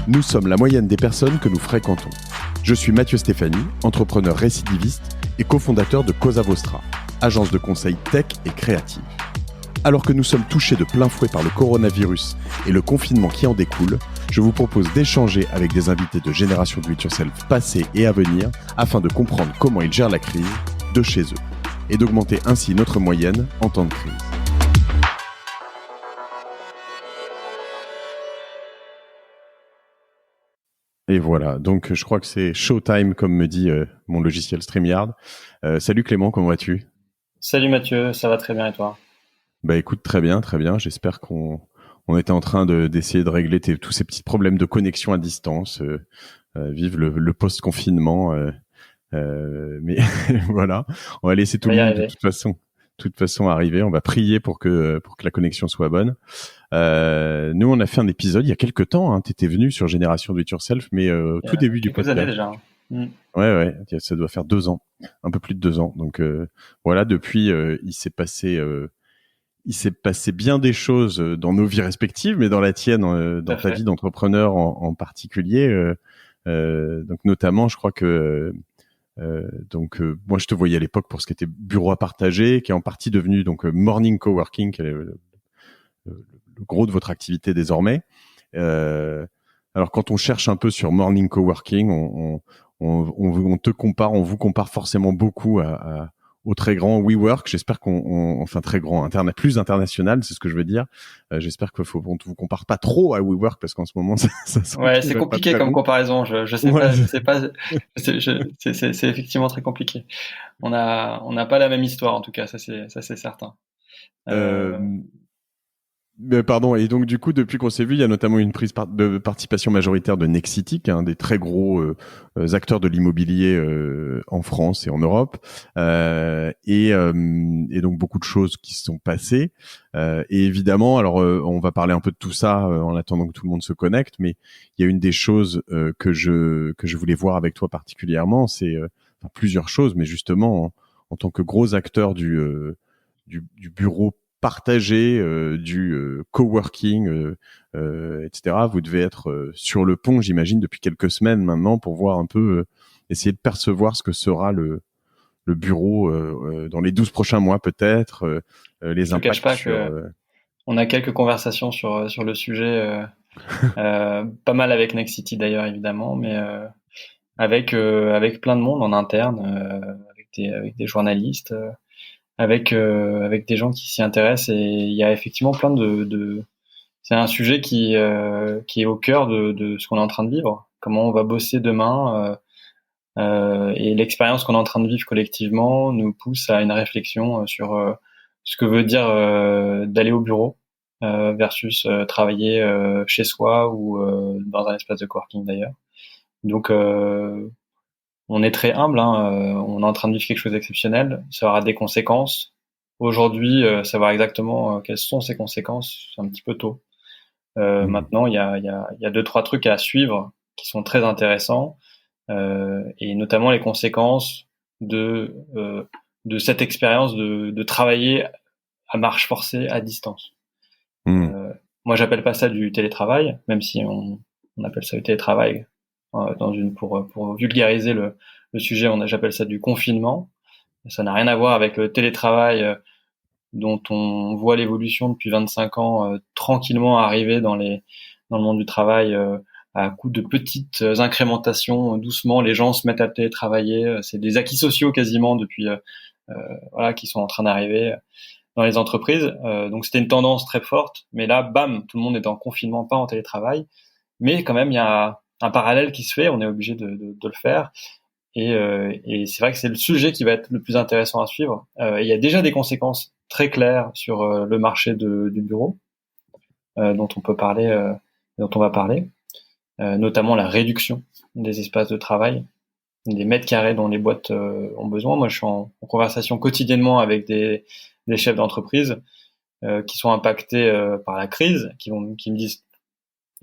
Nous sommes la moyenne des personnes que nous fréquentons. Je suis Mathieu Stéphanie, entrepreneur récidiviste et cofondateur de Cosa Vostra, agence de conseil tech et créative. Alors que nous sommes touchés de plein fouet par le coronavirus et le confinement qui en découle, je vous propose d'échanger avec des invités de Génération Do It Yourself passés et à venir afin de comprendre comment ils gèrent la crise de chez eux et d'augmenter ainsi notre moyenne en temps de crise. Et voilà, donc je crois que c'est showtime comme me dit mon logiciel StreamYard. Salut Clément, comment vas-tu ? Salut Mathieu, ça va très bien et toi ? Bah écoute, très bien. J'espère qu'on était en train d'essayer de régler tous ces petits problèmes de connexion à distance. Vive le post-confinement. Mais voilà, on va laisser tout On va le y monde de arriver. toute façon arriver. On va prier pour que la connexion soit bonne. Nous, on a fait un épisode il y a quelques temps. Hein. Tu étais venu sur Génération Do It Yourself, mais au Il y tout a début du quelques années podcast. déjà. Ouais, ça doit faire 2 ans, un peu plus de 2 ans. Donc voilà, depuis, il s'est passé bien des choses dans nos vies respectives, mais dans la tienne, Tout dans à ta fait. vie d'entrepreneur en particulier. Donc notamment, je crois que moi je te voyais à l'époque pour ce qui était bureau à partager, qui est en partie devenu donc Morning Coworking, qui est le gros de votre activité désormais. Alors quand on cherche un peu sur Morning Coworking, on te compare, on vous compare forcément beaucoup au très grand WeWork. J'espère enfin très grand, plus international, c'est ce que je veux dire. J'espère qu'on ne vous compare pas trop à WeWork parce qu'en ce moment ça Ouais, c'est s'empile pas compliqué très comme haut. comparaison. Je sais Ouais. pas, je sais pas. C'est effectivement très compliqué. On n'a pas la même histoire en tout cas, ça c'est certain. Euh, Euh, Mais pardon, et donc du coup, depuis qu'on s'est vu, il y a notamment une prise de participation majoritaire de Nexity, qui est un des très gros acteurs de l'immobilier en France et en Europe, et donc beaucoup de choses qui se sont passées. Et évidemment, alors on va parler un peu de tout ça en attendant que tout le monde se connecte, mais il y a une des choses que je voulais voir avec toi particulièrement, c'est enfin, plusieurs choses, mais justement en tant que gros acteur du bureau partagé, du coworking, etc. Vous devez être sur le pont, j'imagine, depuis quelques semaines maintenant pour voir un peu, essayer de percevoir ce que sera le bureau dans les 12 prochains mois peut-être, je les te cache impacts pas sur... que on a quelques conversations sur le sujet, pas mal avec Nexity d'ailleurs évidemment, mais avec plein de monde en interne, avec des journalistes. Avec des gens qui s'y intéressent et il y a effectivement plein de c'est un sujet qui est au cœur de ce qu'on est en train de vivre. Comment on va bosser demain et l'expérience qu'on est en train de vivre collectivement nous pousse à une réflexion sur ce que veut dire d'aller au bureau versus travailler chez soi ou dans un espace de coworking d'ailleurs. Donc on est très humble, hein, on est en train de vivre quelque chose d'exceptionnel, ça aura des conséquences. Aujourd'hui, savoir exactement quelles sont ces conséquences, c'est un petit peu tôt. Mhm. Maintenant, il y a deux, trois trucs à suivre qui sont très intéressants, et notamment les conséquences de cette expérience de travailler à marche forcée à distance. Mhm. Euh, Moi, j'appelle pas ça du télétravail, même si on appelle ça du télétravail pour vulgariser le sujet, j'appelle ça du confinement. Ça n'a rien à voir avec le télétravail dont on voit l'évolution depuis 25 ans tranquillement arriver dans le monde du travail à coup de petites incrémentations. Doucement, les gens se mettent à télétravailler. C'est des acquis sociaux quasiment depuis voilà qui sont en train d'arriver dans les entreprises. Donc c'était une tendance très forte, mais là, bam, tout le monde est en confinement, pas en télétravail. Mais quand même, il y a un parallèle qui se fait. On est obligé de le faire. Et c'est vrai que c'est le sujet qui va être le plus intéressant à suivre. Il y a déjà des conséquences très claires sur le marché du bureau dont on peut parler, dont on va parler, notamment la réduction des espaces de travail, des mètres carrés dont les boîtes ont besoin. Moi, je suis en conversation quotidiennement avec des chefs d'entreprise qui sont impactés par la crise, qui me disent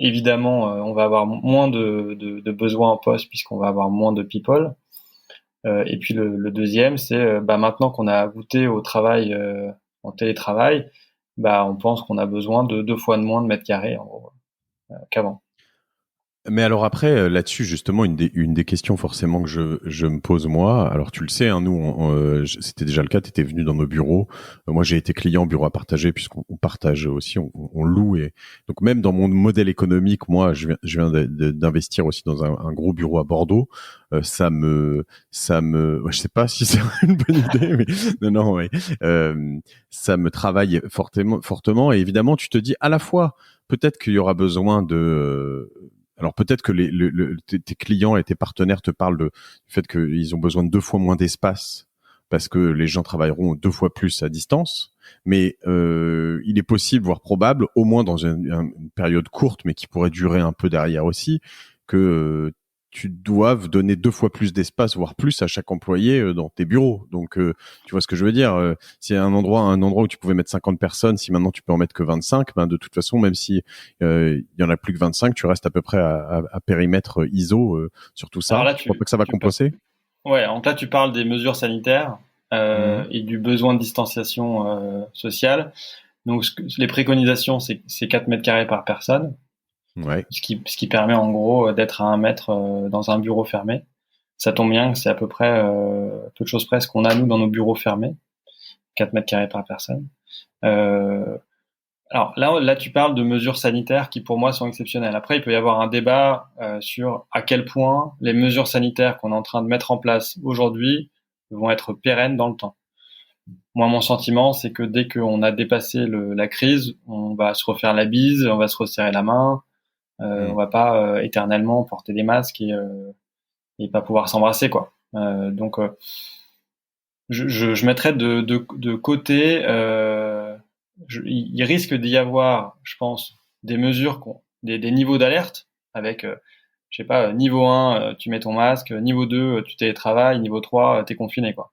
évidemment on va avoir moins de besoins en poste puisqu'on va avoir moins de people. Et puis le deuxième, c'est bah, maintenant qu'on a goûté au travail en télétravail, bah, on pense qu'on a besoin de 2 fois de moins de mètres carrés en gros, qu'avant. Mais alors après, là-dessus, justement, une des questions forcément que je me pose moi, alors tu le sais, hein, nous, c'était déjà le cas, tu étais venu dans nos bureaux. Moi, j'ai été client bureau à partager, puisqu'on partage aussi, on loue. Et donc même dans mon modèle économique, moi, je viens d'investir aussi dans un gros bureau à Bordeaux. Ouais, je sais pas si c'est une bonne idée, mais non, ouais, ça me travaille fortement. Et évidemment, tu te dis à la fois, peut-être qu'il y aura besoin de alors peut-être que tes clients et tes partenaires te parlent du fait qu'ils ont besoin de 2 fois moins d'espace parce que les gens travailleront 2 fois plus à distance. Mais il est possible, voire probable, au moins dans une période courte, mais qui pourrait durer un peu derrière aussi, que tu doives donner 2 fois plus d'espace, voire plus, à chaque employé dans tes bureaux. Donc, tu vois ce que je veux dire. C'est un endroit où tu pouvais mettre 50 personnes, si maintenant tu peux en mettre que 25, ben de toute façon, même si il y en a plus que 25, tu restes à peu près à périmètre ISO sur tout Alors ça. là, Tu crois pas que ça va compenser? ouais, donc là, tu parles des mesures sanitaires Mhm. et du besoin de distanciation sociale. Donc, les préconisations, c'est 4 mètres carrés par personne, Ouais. ce qui permet en gros d'être à 1 mètre dans un bureau fermé. Ça tombe bien, c'est à peu près peu de choses près ce qu'on a nous dans nos bureaux fermés, 4 mètres carrés par personne. Euh, alors là, tu parles de mesures sanitaires qui pour moi sont exceptionnelles. Après, il peut y avoir un débat sur à quel point les mesures sanitaires qu'on est en train de mettre en place aujourd'hui vont être pérennes dans le temps. Moi, mon sentiment, c'est que dès qu'on a dépassé la crise, on va se refaire la bise, on va se resserrer la main, on Mm. va pas éternellement porter des masques et pas pouvoir s'embrasser, quoi. Je mettrais de côté. Il risque d'y avoir, je pense, des mesures, des niveaux d'alerte avec, je sais pas, niveau 1, tu mets ton masque, niveau 2, tu télétravailles, niveau 3, t'es confiné, quoi.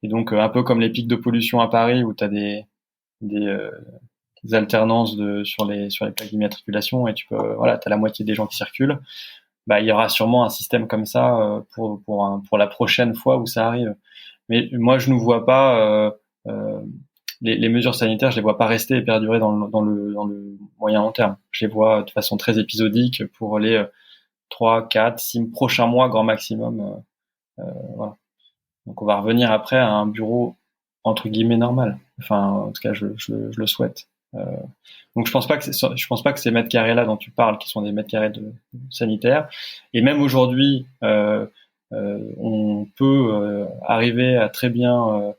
Et donc, un peu comme les pics de pollution à Paris où t'as des, euh, des alternances sur les plaques d'immatriculation et tu peux, voilà, t'as la moitié des gens qui circulent. Bah, il y aura sûrement un système comme ça pour la prochaine fois où ça arrive. Mais moi, je ne vois pas les mesures sanitaires, je les vois pas rester et perdurer dans le moyen long terme. Je les vois de façon très épisodique pour les 3, 4, 6 prochains mois grand maximum. Voilà. Donc on va revenir après à un bureau entre guillemets normal. Enfin, en tout cas, je le souhaite. Euh, donc je pense pas que ces mètres carrés là dont tu parles, qui sont des mètres carrés sanitaires, et même aujourd'hui, on peut arriver à très bien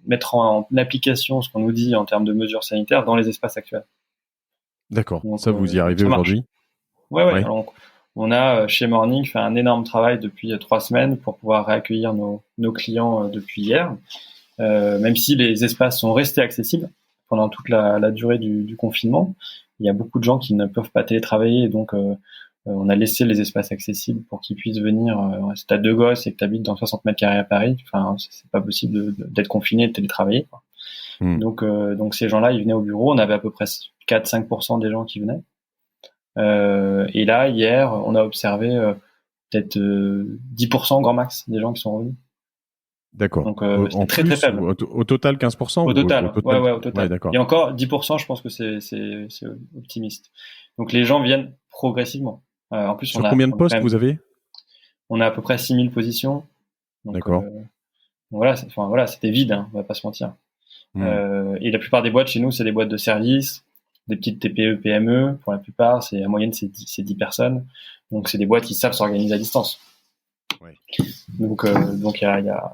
mettre en application ce qu'on nous dit en termes de mesures sanitaires dans les espaces actuels. D'accord. Donc, Ça, vous y donc arrivez ça marche. aujourd'hui? Ouais, ouais. Ouais. Alors, on a chez Morning fait un énorme travail depuis 3 semaines pour pouvoir réaccueillir nos clients depuis hier. Même si les espaces sont restés accessibles pendant toute la durée du confinement, il y a beaucoup de gens qui ne peuvent pas télétravailler, et donc on a laissé les espaces accessibles pour qu'ils puissent venir. Si t'as 2 gosses et que t'habites dans 60 mètres carrés à Paris, enfin c'est pas possible d'être confiné et de télétravailler, quoi. Mm. Donc ces gens-là, ils venaient au bureau. On avait à peu près 4-5% des gens qui venaient. Et là, hier, on a observé peut-être 10% grand max des gens qui sont revenus. D'accord. Donc En c'était très très plus, faible. ou au total 15% Au ou au total, ouais, total? ouais, au Ouais, total. d'accord. Et encore, 10%, je pense que c'est optimiste. Donc les gens viennent progressivement. En plus, Sur combien de on a quand postes même, vous avez? on a à peu près 6000 positions. Donc D'accord. voilà, enfin voilà, c'était vide, hein, on va pas se mentir. Mm. Et la plupart des boîtes chez nous, c'est des boîtes de services, des petites TPE, PME. Pour la plupart, c'est la moyenne, c'est 10 personnes. Donc c'est des boîtes qui savent s'organiser à distance. Ouais. Donc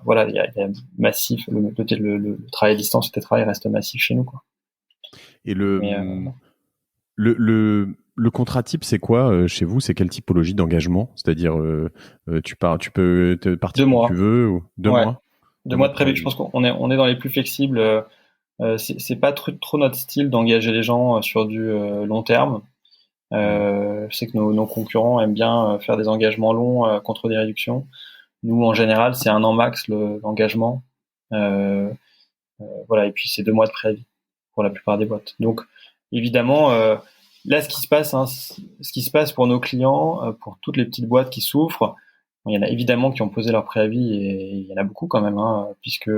voilà, il y a massif, le travail à distance, le télétravail reste massif chez nous, quoi. Et Mais le contrat type, c'est quoi chez vous? C'est quelle typologie d'engagement? C'est-à-dire, tu peux te partir deux quand tu mois, veux ou deux ouais, mois? 2 mois De de prévu. Je préavis. pense on est dans les plus flexibles. C'est pas trop notre style d'engager les gens sur du long terme. Mm. Je sais que nos concurrents aiment bien faire des engagements longs contre des réductions. Nous, en général, c'est 1 an max l'engagement. Euh, voilà, et puis c'est 2 mois de préavis pour la plupart des boîtes. Donc, évidemment, là, ce qui se passe, hein, ce qui se passe pour nos clients, pour toutes les petites boîtes qui souffrent, il y en a évidemment qui ont posé leur préavis et il y en a beaucoup quand même, hein, puisque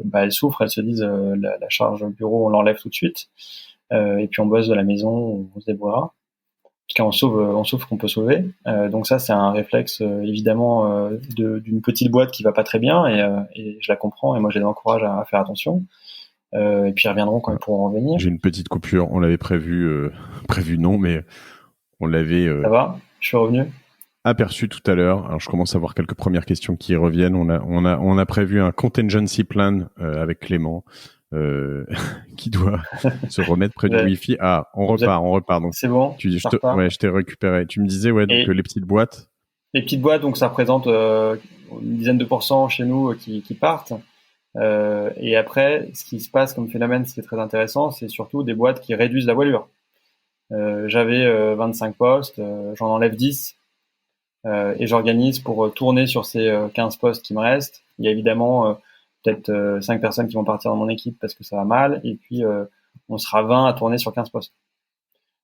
bah, elles souffrent, elles se disent la charge au bureau, on l'enlève tout de suite, et puis on bosse de la maison, on se débrouillera. cas, on sauve ce qu'on peut sauver. Donc ça, c'est un réflexe évidemment d'une petite boîte qui va pas très bien, et je la comprends, et moi je les encourage à faire attention. Et puis ils reviendront quand ils pourront revenir. J'ai une petite coupure, on l'avait prévu, prévu non, mais on l'avait Ça va, je suis revenu. aperçu tout à l'heure. Alors je commence à voir quelques premières questions qui reviennent. On a prévu un contingency plan avec Clément qui doit se remettre près du Wi-Fi. Ah, on repart. Donc c'est bon. je t'ai récupéré. Tu me disais donc les petites boîtes. Les petites boîtes, donc ça représente une dizaine de pourcents chez nous qui partent. Et après, ce qui se passe comme phénomène, ce qui est très intéressant, c'est surtout des boîtes qui réduisent la voilure. J'avais 25 postes, j'en enlève 10 et j'organise pour tourner sur ces 15 postes qui me restent. Il y a évidemment peut-être 5 personnes qui vont partir dans mon équipe parce que ça va mal, et puis on sera 20 à tourner sur 15 postes.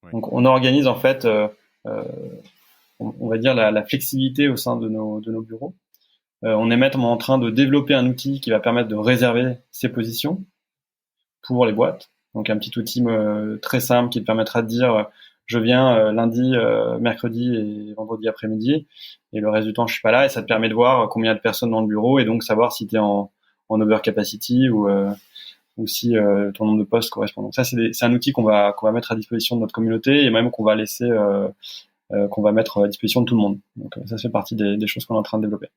Ouais. Donc on organise en fait, on va dire la flexibilité au sein de nos bureaux. On est même en train de développer un outil qui va permettre de réserver ces positions pour les boîtes. Donc un petit outil très simple qui te permettra de dire je viens lundi, mercredi et vendredi après-midi, et le reste du temps je suis pas là, et ça te permet de voir combien de personnes dans le bureau, et donc savoir si tu es en overcapacity ou si ton nombre de postes correspond. Donc ça c'est un outil qu'on va mettre à disposition de notre communauté, et même qu'on va laisser qu'on va mettre à disposition de tout le monde. Donc ça fait partie des choses qu'on est en train de développer.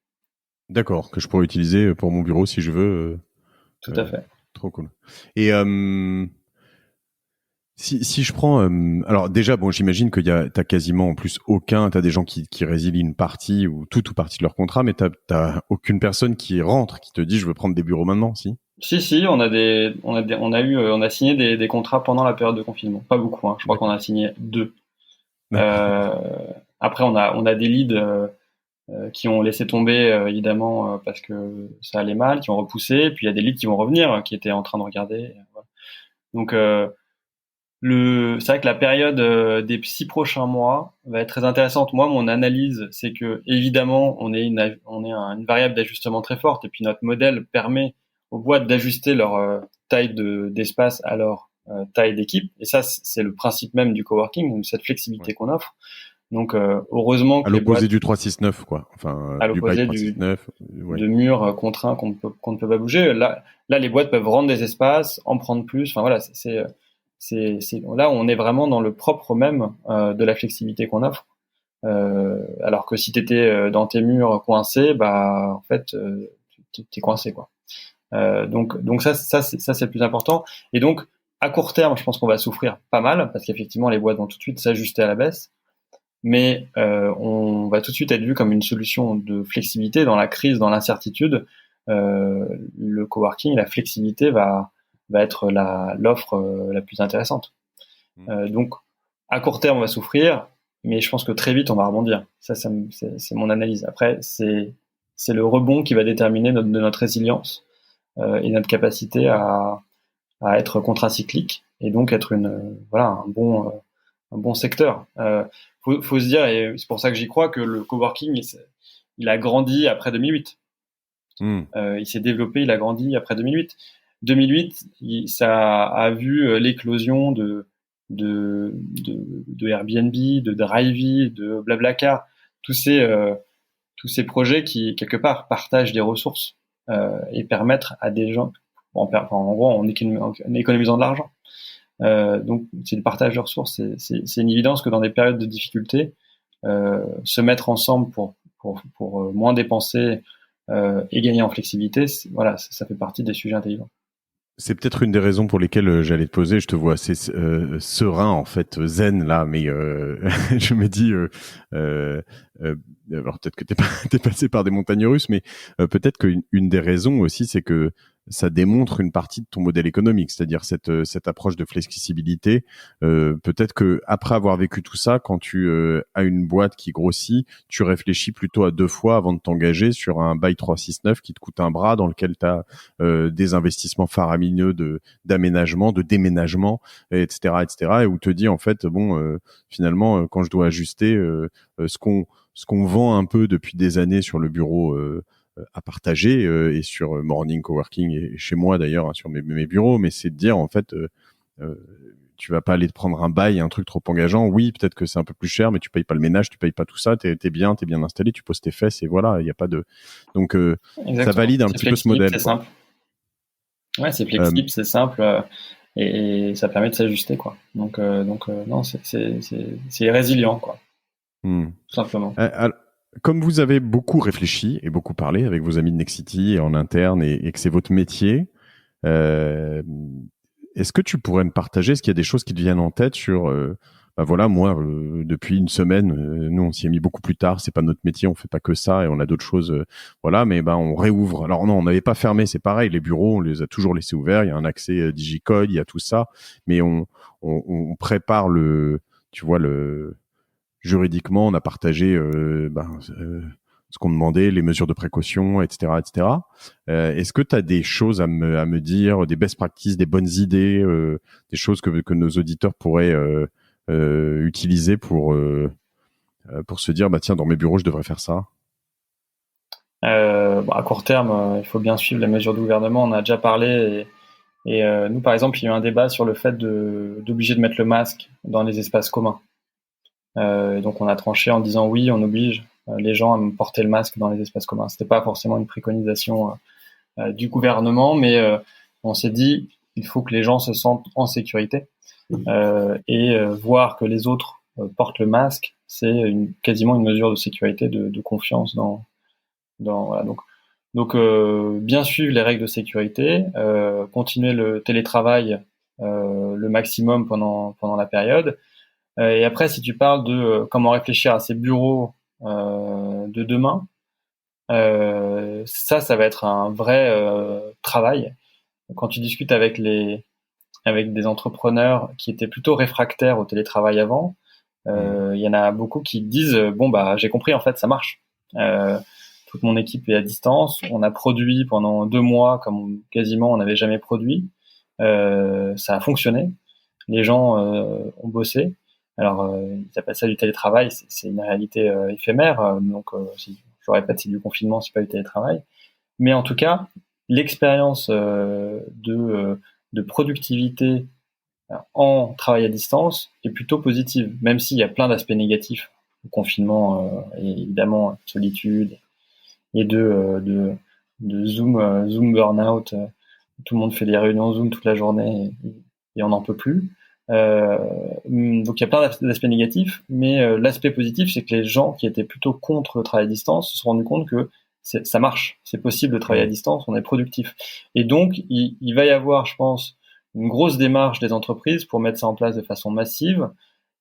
D'accord, que je pourrais utiliser pour mon bureau si je veux. Tout à fait. Trop cool. Et si je prends, alors déjà, bon, j'imagine que t'as quasiment en plus t'as des gens qui résilient une partie ou toute ou partie de leur contrat, mais t'as aucune personne qui rentre, qui te dit je veux prendre des bureaux maintenant, si? Si, on a signé des contrats pendant la période de confinement. Pas beaucoup, hein. Je crois qu'on a signé 2. Après, on a des leads qui ont laissé tomber évidemment parce que ça allait mal, qui ont repoussé. Puis il y a des leads qui vont revenir, qui étaient en train de regarder. Voilà. Donc c'est vrai que la période des 6 prochains mois va être très intéressante. Moi, mon analyse, c'est que évidemment, on est une variable d'ajustement très forte, et puis notre modèle permet aux boîtes d'ajuster leur taille d'espace à leur taille d'équipe. Et ça, c'est le principe même du coworking, cette flexibilité qu'on offre. Donc heureusement que à l'opposé du 369, quoi. Enfin, à l'opposé de murs contraints qu'on ne peut pas bouger. Là, les boîtes peuvent rendre des espaces, en prendre plus. Enfin voilà, là, on est vraiment dans le propre même de la flexibilité qu'on offre. Alors que si t'étais dans tes murs coincés, bah en fait, t'es coincé, quoi. Donc ça c'est le plus important. Et donc à court terme, je pense qu'on va souffrir pas mal parce qu'effectivement les boîtes vont tout de suite s'ajuster à la baisse. Mais on va tout de suite être vu comme une solution de flexibilité dans la crise, dans l'incertitude. Le coworking, la flexibilité va être l'offre la plus intéressante. Donc, à court terme, on va souffrir, mais je pense que très vite, on va rebondir. Ça c'est mon analyse. Après, c'est le rebond qui va déterminer notre résilience et notre capacité à être contracyclique, et donc être un bon secteur. Faut se dire, et c'est pour ça que j'y crois, que le coworking, il a grandi après 2008. Il s'est développé, il a grandi après 2008. 2008, ça a vu l'éclosion de Airbnb, de Drivey, de Blablacar, tous ces projets qui quelque part partagent des ressources et permettent à des gens, en gros, en économisant de l'argent. Donc c'est le partage de ressources. C'est une évidence que dans des périodes de difficulté, se mettre ensemble pour moins dépenser et gagner en flexibilité, voilà, ça fait partie des sujets intelligents. C'est peut-être une des raisons pour lesquelles j'allais te poser. Je te vois assez serein, en fait, zen là, mais je me dis, alors peut-être que t'es passé par des montagnes russes, mais peut-être qu'une des raisons aussi, c'est que ça démontre une partie de ton modèle économique, c'est-à-dire cette approche de flexibilité. Peut-être que après avoir vécu tout ça, quand tu as une boîte qui grossit, tu réfléchis plutôt à 2 fois avant de t'engager sur un bail 369 qui te coûte un bras, dans lequel tu as des investissements faramineux d'aménagement, de déménagement, etc., et où te dit en fait finalement quand je dois ajuster ce qu'on vend un peu depuis des années sur le bureau à partager et sur Morning Coworking et chez moi d'ailleurs sur mes bureaux, mais c'est de dire en fait tu vas pas aller te prendre un bail, un truc trop engageant. Oui, peut-être que c'est un peu plus cher, mais tu payes pas le ménage, tu payes pas tout ça. T'es bien installé, tu poses tes fesses et voilà, il y a pas de. Donc ça Exactement. valide un C'est petit peu ce flexible, modèle, c'est quoi. simple. Ouais, c'est Euh, flexible, c'est simple, et ça permet de s'ajuster, quoi. Non, c'est résilient, quoi, hmm. tout simplement. Alors, comme vous avez beaucoup réfléchi et beaucoup parlé avec vos amis de Nexity en interne et que c'est votre métier, euh, est-ce que tu pourrais me partager, est-ce qu'il y a des choses qui te viennent en tête sur, bah voilà, moi, depuis une semaine, nous, on s'y est mis beaucoup plus tard, c'est pas notre métier, on fait pas que ça et on a d'autres choses, voilà, mais ben, on réouvre. Alors non, on n'avait pas fermé, c'est pareil, les bureaux, on les a toujours laissés ouverts, il y a un accès digicode, il y a tout ça, mais on prépare tu vois, juridiquement, on a partagé ce qu'on demandait, les mesures de précaution, etc., etc. Est-ce que tu as des choses à me dire, des best practices, des bonnes idées, des choses que nos auditeurs pourraient utiliser pour se dire, bah tiens, dans mes bureaux, je devrais faire ça? À court terme, il faut bien suivre les mesures du gouvernement. On a déjà parlé, et nous, par exemple, il y a eu un débat sur le fait d'obliger de mettre le masque dans les espaces communs. Donc on a tranché en disant oui, on oblige les gens à porter le masque dans les espaces communs. C'était pas forcément une préconisation du gouvernement, mais on s'est dit il faut que les gens se sentent en sécurité, et voir que les autres portent le masque, c'est quasiment une mesure de sécurité, de confiance voilà. Donc bien suivre les règles de sécurité, continuer le télétravail le maximum pendant la période. Et après, si tu parles de comment réfléchir à ces bureaux de demain, ça va être un vrai travail. Quand tu discutes avec des entrepreneurs qui étaient plutôt réfractaires au télétravail avant, il y en a beaucoup qui disent bon bah j'ai compris, en fait ça marche. Toute mon équipe est à distance. On a produit pendant 2 mois comme quasiment on n'avait jamais produit. Ça a fonctionné. Les gens ont bossé. Alors, ils appellent ça du télétravail, c'est une réalité éphémère. Je le répète, c'est du confinement, c'est pas du télétravail. Mais en tout cas, l'expérience de productivité en travail à distance est plutôt positive, même s'il y a plein d'aspects négatifs au confinement, et évidemment solitude et de Zoom burn-out. Tout le monde fait des réunions Zoom toute la journée, et on n'en peut plus. Donc il y a plein d'aspects négatifs, mais l'aspect positif, c'est que les gens qui étaient plutôt contre le travail à distance se sont rendus compte que ça marche, c'est possible de travailler à distance, on est productif. Et donc il va y avoir, je pense, une grosse démarche des entreprises pour mettre ça en place de façon massive.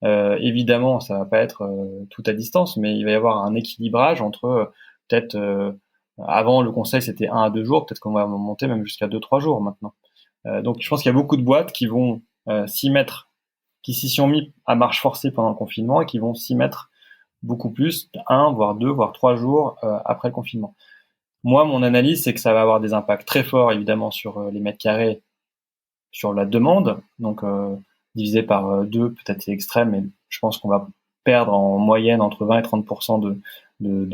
Évidemment, ça va pas être tout à distance, mais il va y avoir un équilibrage entre peut-être avant le conseil c'était 1 à 2 jours, peut-être qu'on va monter même jusqu'à 2, 3 jours maintenant. Donc je pense qu'il y a beaucoup de boîtes qui vont qui s'y sont mis à marche forcée pendant le confinement et qui vont s'y mettre beaucoup plus, 1, voire 2, voire 3 jours après le confinement. Moi, mon analyse, c'est que ça va avoir des impacts très forts, évidemment, sur les mètres carrés, sur la demande. Donc, divisé par 2, peut-être c'est extrême, mais je pense qu'on va perdre en moyenne entre 20 et 30% de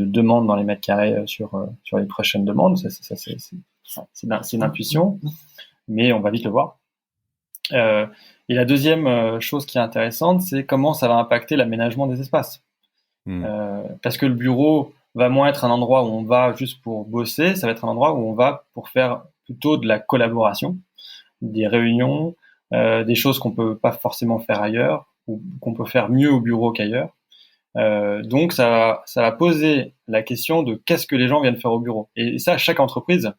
demande dans les mètres carrés sur les prochaines demandes. C'est une intuition, mais on va vite le voir. Et la deuxième chose qui est intéressante, c'est comment ça va impacter l'aménagement des espaces. Parce que le bureau va moins être un endroit où on va juste pour bosser, ça va être un endroit où on va pour faire plutôt de la collaboration, des réunions, des choses qu'on peut pas forcément faire ailleurs, ou qu'on peut faire mieux au bureau qu'ailleurs. Donc ça va poser la question de qu'est-ce que les gens viennent faire au bureau. Et ça, chaque entreprise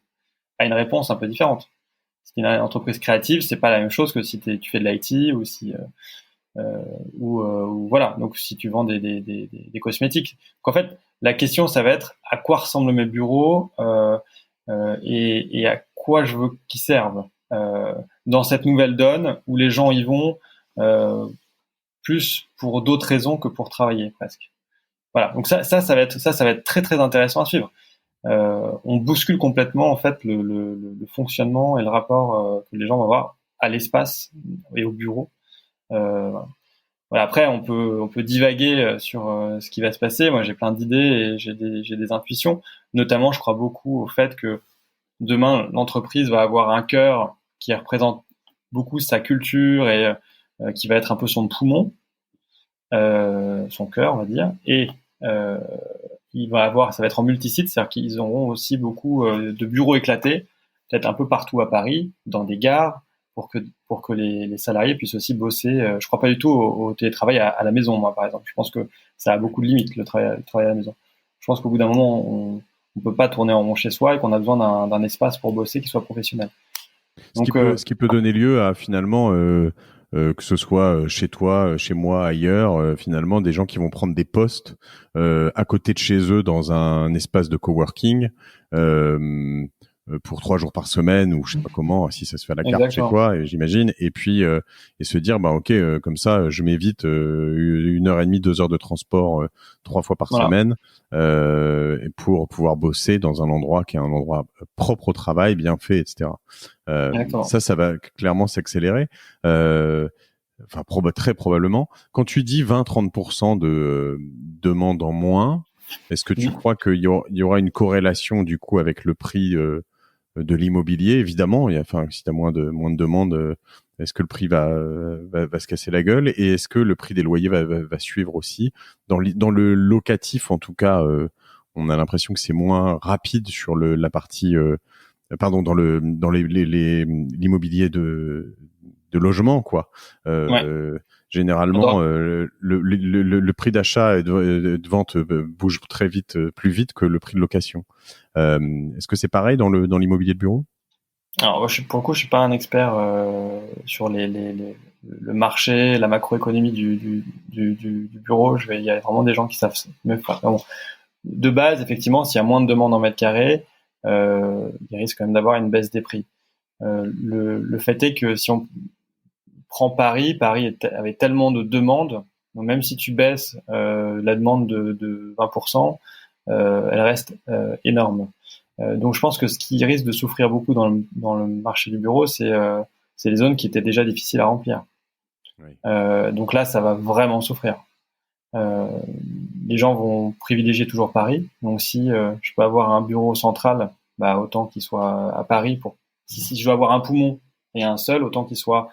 a une réponse un peu différente. Si tu es une entreprise créative, c'est pas la même chose que si tu fais de l'IT ou voilà. Donc si tu vends des cosmétiques. Donc en fait, la question ça va être à quoi ressemblent mes bureaux et à quoi je veux qu'ils servent dans cette nouvelle donne où les gens y vont plus pour d'autres raisons que pour travailler presque. Voilà. Donc ça va être très très intéressant à suivre. On bouscule complètement en fait le fonctionnement et le rapport que les gens vont avoir à l'espace et au bureau. Voilà. Après, on peut divaguer sur ce qui va se passer. Moi, j'ai plein d'idées et j'ai des intuitions. Notamment, je crois beaucoup au fait que demain, l'entreprise va avoir un cœur qui représente beaucoup sa culture et qui va être un peu son poumon, son cœur, on va dire, et ça va être en multisite, c'est-à-dire qu'ils auront aussi beaucoup de bureaux éclatés, peut-être un peu partout à Paris, dans des gares, pour que les salariés puissent aussi bosser. Je crois pas du tout au télétravail à la maison, moi, par exemple. Je pense que ça a beaucoup de limites, le travail à la maison. Je pense qu'au bout d'un moment, on peut pas tourner en rond chez soi et qu'on a besoin d'un espace pour bosser qui soit professionnel. Donc, Ce qui peut donner lieu à finalement, que ce soit chez toi, chez moi, ailleurs, finalement, des gens qui vont prendre des postes à côté de chez eux dans un espace de coworking pour 3 jours par semaine ou je sais pas comment, si ça se fait à la carte chez exactement. toi, j'imagine, et puis et se dire bah ok, comme ça, je m'évite 1 heure et demie, 2 heures de transport 3 fois par Voilà, semaine et pour pouvoir bosser dans un endroit qui est un endroit propre au travail, bien fait, etc. exactement. Ça va clairement s'accélérer. Enfin, très probablement. Quand tu dis 20-30% de demandes en moins, est-ce que tu crois qu'il y aura une corrélation du coup avec le prix de l'immobilier? Évidemment, enfin, si tu as moins de demandes, est-ce que le prix va se casser la gueule? Et est-ce que le prix des loyers va suivre aussi? Dans le locatif, en tout cas, on a l'impression que c'est moins rapide sur la partie pardon, dans l'immobilier de logement, quoi. Ouais. Généralement, le prix d'achat et de vente bouge très vite, plus vite que le prix de location. Est-ce que c'est pareil dans l'immobilier de bureau? Alors, moi, pour le coup, je suis pas un expert sur le marché, la macroéconomie du bureau. Il y a vraiment des gens qui savent mieux. Enfin, bon, de base, effectivement, s'il y a moins de demandes en mètre carré, il risque quand même d'avoir une baisse des prix. Le fait est que si on prend Paris, avait tellement de demandes, donc même si tu baisses la demande de 20%, elle reste énorme. Donc je pense que ce qui risque de souffrir beaucoup dans le marché du bureau, c'est les zones qui étaient déjà difficiles à remplir. Oui. Donc là, ça va vraiment souffrir. Euh, les gens vont privilégier toujours Paris. Donc si je peux avoir un bureau central, bah, autant qu'il soit à Paris. Si je veux avoir un poumon et un seul, autant qu'il soit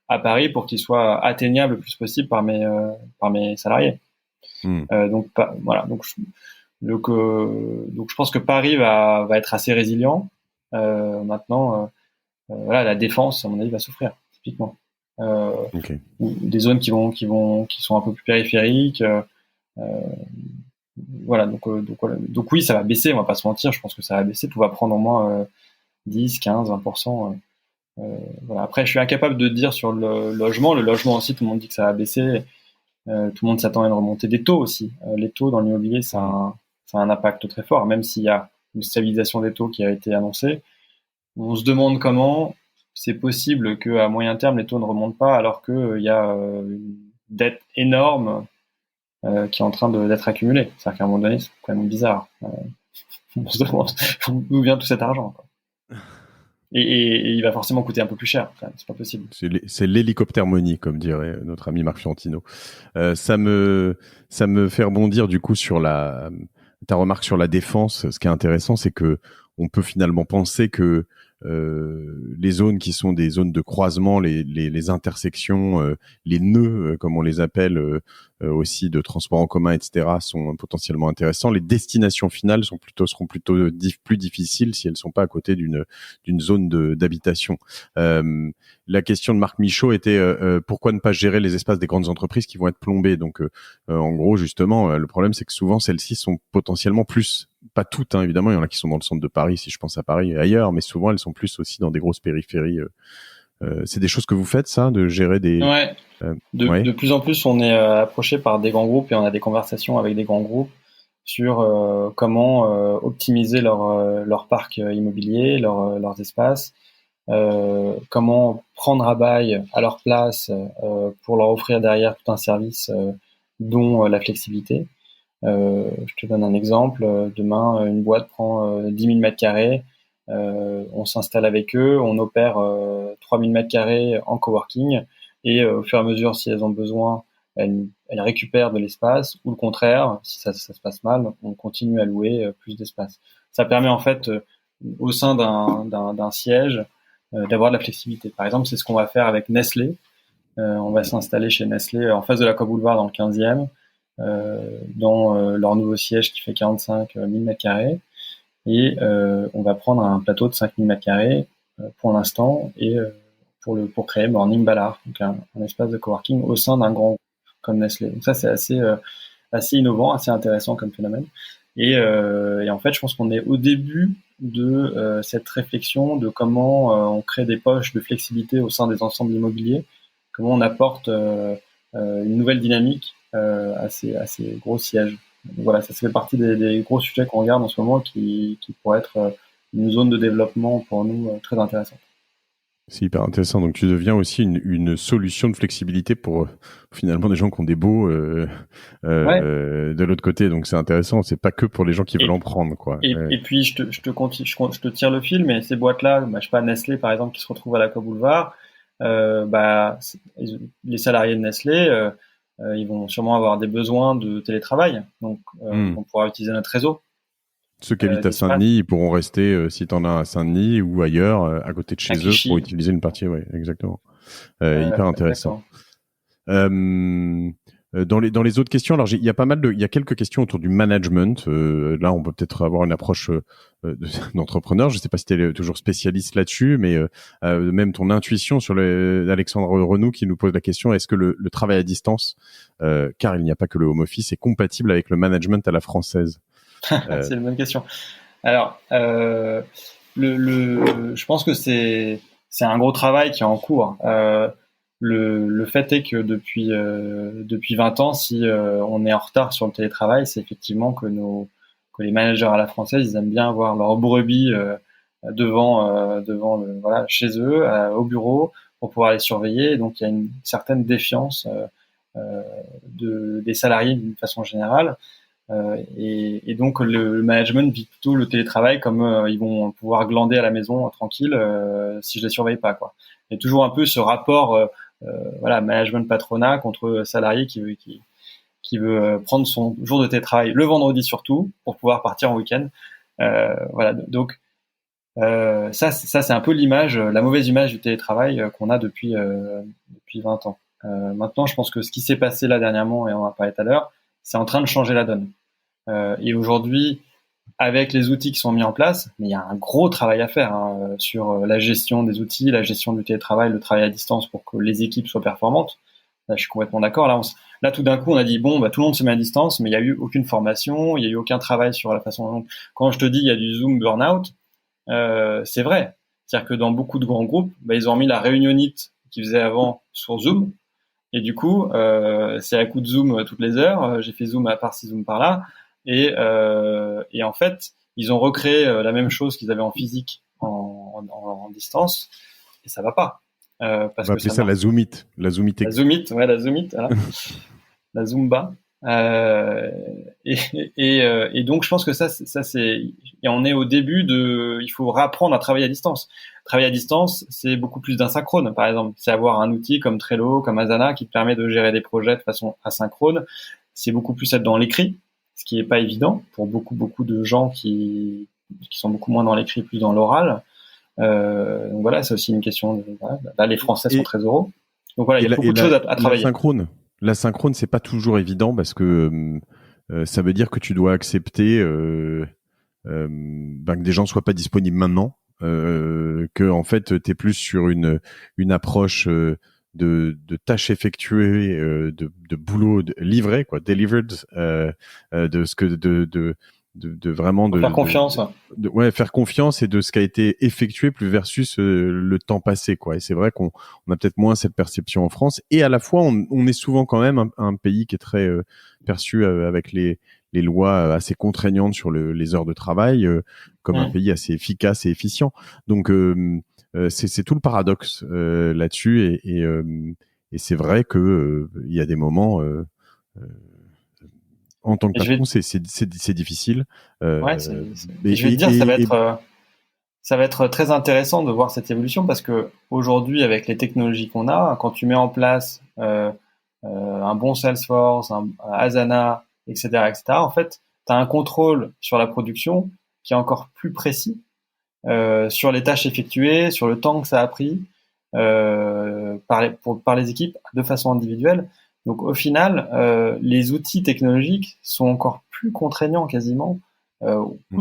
à Paris pour qu'il soit atteignable le plus possible par mes salariés. Hmm. Voilà. Donc je pense que Paris va être assez résilient. Maintenant, voilà, la défense, à mon avis, va souffrir typiquement. Ok. Des zones qui sont un peu plus périphériques. Voilà. Donc oui, ça va baisser. On va pas se mentir. Je pense que ça va baisser. Tout va prendre au moins 10, 15, 20%. Voilà. Après, je suis incapable de dire sur le logement. Le logement aussi, tout le monde dit que ça va baisser. Tout le monde s'attend à une remontée des taux aussi. Les taux dans l'immobilier, ça a un impact très fort, même s'il y a une stabilisation des taux qui a été annoncée. On se demande comment c'est possible qu'à moyen terme, les taux ne remontent pas alors qu'il y a une dette énorme qui est en train d'être accumulée. C'est-à-dire qu'à un moment donné, c'est quand même bizarre. On se demande d'où vient tout cet argent, quoi. Et il va forcément coûter un peu plus cher. C'est pas possible. C'est l'hélicoptère money, comme dirait notre ami Marc Fiorentino. Ça me fait rebondir du coup sur ta remarque sur la défense. Ce qui est intéressant, c'est que on peut finalement penser que les zones qui sont des zones de croisement, les intersections, les nœuds, comme on les appelle aussi de transport en commun, etc., sont potentiellement intéressants. Les destinations finales seront plutôt plus difficiles si elles sont pas à côté d'une zone d'habitation. La question de Marc Michaud était pourquoi ne pas gérer les espaces des grandes entreprises qui vont être plombés. Donc en gros, justement, le problème c'est que souvent celles-ci sont potentiellement plus, pas toutes, hein, évidemment, il y en a qui sont dans le centre de Paris, si je pense à Paris et ailleurs, mais souvent elles sont plus aussi dans des grosses périphéries. C'est des choses que vous faites, ça, de gérer des... Ouais. Ouais. De plus en plus, on est approché par des grands groupes et on a des conversations avec des grands groupes sur comment optimiser leur parc immobilier, leurs espaces, comment prendre à bail à leur place pour leur offrir derrière tout un service dont la flexibilité. Je te donne un exemple. Demain, une boîte prend 10 000 mètres carrés. On s'installe avec eux, on opère 3 000 mètres carrés en coworking et au fur et à mesure, si elles ont besoin, elles récupèrent de l'espace ou le contraire, si ça se passe mal, on continue à louer plus d'espace. Ça permet en fait, au sein d'un siège, d'avoir de la flexibilité. Par exemple, c'est ce qu'on va faire avec Nestlé. On va s'installer chez Nestlé en face de l'Aqua Boulevard dans le 15e, dans leur nouveau siège qui fait 45 000 m². Et on va prendre un plateau de 5 000 m² pour l'instant et pour créer Morning Ballard, donc un espace de coworking au sein d'un grand groupe comme Nestlé. Donc ça, c'est assez innovant, assez intéressant comme phénomène. Et en fait, je pense qu'on est au début de cette réflexion de comment on crée des poches de flexibilité au sein des ensembles immobiliers, comment on apporte une nouvelle dynamique à ces gros sièges. Donc voilà, ça fait partie des gros sujets qu'on regarde en ce moment qui pourraient être une zone de développement pour nous très intéressante. C'est hyper intéressant. Donc, tu deviens aussi une solution de flexibilité pour finalement des gens qui ont des baux Ouais. de l'autre côté. Donc, c'est intéressant. C'est pas que pour les gens qui veulent en prendre, quoi. Et puis, je te tire le fil, mais ces boîtes-là, je sais pas, Nestlé, par exemple, qui se retrouvent à l'Aqua Boulevard, les salariés de Nestlé, ils vont sûrement avoir des besoins de télétravail. Donc, on pourra utiliser notre réseau. Ceux qui habitent à Saint-Denis, ils pourront rester, si tu en as à Saint-Denis ou ailleurs, à côté de chez eux, pour utiliser une partie. Ouais, exactement. Hyper intéressant. Dans les autres questions, alors il y a quelques questions autour du management. Là, on peut peut-être avoir une approche d'entrepreneur. Je ne sais pas si tu es toujours spécialiste là-dessus, mais même ton intuition sur Alexandre Renou qui nous pose la question, est-ce que le travail à distance, car il n'y a pas que le home office, est compatible avec le management à la française? C'est une bonne question. Alors, je pense que c'est un gros travail qui est en cours. Le fait est que depuis 20 ans, si on est en retard sur le télétravail, c'est effectivement que les managers à la française, ils aiment bien avoir leur brebis devant chez eux, au bureau, pour pouvoir les surveiller. Donc il y a une certaine défiance des salariés d'une façon générale. Et donc le management vit plutôt le télétravail comme ils vont pouvoir glander à la maison tranquille si je les surveille pas, quoi. Il y a toujours un peu ce rapport management patronat contre salarié qui veut prendre son jour de télétravail le vendredi surtout pour pouvoir partir en week-end. Voilà, donc ça c'est un peu la mauvaise image du télétravail qu'on a depuis 20 ans. Maintenant, je pense que ce qui s'est passé là dernièrement, et on en a parlé tout à l'heure, c'est en train de changer la donne. Et aujourd'hui, avec les outils qui sont mis en place, mais il y a un gros travail à faire sur la gestion des outils, la gestion du télétravail, le travail à distance pour que les équipes soient performantes. Là, je suis complètement d'accord. Là, tout d'un coup, on a dit bon, tout le monde se met à distance, mais il n'y a eu aucune formation, il n'y a eu aucun travail sur la façon dont. Quand je te dis il y a du Zoom burn-out, c'est vrai. C'est-à-dire que dans beaucoup de grands groupes, ils ont mis la réunionite qu'ils faisaient avant sur Zoom. Et du coup, c'est à coup de Zoom toutes les heures. J'ai fait Zoom à par-ci, Zoom par-là. Et en fait, ils ont recréé la même chose qu'ils avaient en physique en distance. Et ça va pas. On va appeler ça la Zoomite. La Zoomite. La Zoomite, ouais, la Zoomite, voilà. La Zumba. Et donc, je pense que ça c'est, et on est au début il faut réapprendre à travailler à distance. Travailler à distance, c'est beaucoup plus d'asynchrone, par exemple. C'est avoir un outil comme Trello, comme Asana, qui te permet de gérer des projets de façon asynchrone. C'est beaucoup plus être dans l'écrit, ce qui est pas évident pour beaucoup de gens qui sont beaucoup moins dans l'écrit, plus dans l'oral. Donc voilà, c'est aussi une question là, les Français sont très oraux. Donc voilà, il y a beaucoup de choses à travailler. L'asynchrone, c'est pas toujours évident parce que ça veut dire que tu dois accepter que des gens soient pas disponibles maintenant, que en fait t'es plus sur une approche de tâches effectuées, de boulot livré, quoi, delivered, de ce que de vraiment faire confiance. Faire confiance et de ce qui a été effectué plus versus le temps passé, quoi. Et c'est vrai qu'on a peut-être moins cette perception en France. Et à la fois, on est souvent quand même un pays qui est très perçu avec les lois assez contraignantes sur les heures de travail comme un pays assez efficace et efficient. Donc c'est tout le paradoxe là-dessus. Et c'est vrai que il y a des moments en tant que patron, c'est difficile. Je vais te dire, ça va être très intéressant de voir cette évolution parce que aujourd'hui, avec les technologies qu'on a, quand tu mets en place un bon Salesforce, un Asana, etc., en fait, tu as un contrôle sur la production qui est encore plus précis sur les tâches effectuées, sur le temps que ça a pris. par les équipes de façon individuelle. Donc au final, les outils technologiques sont encore plus contraignants quasiment,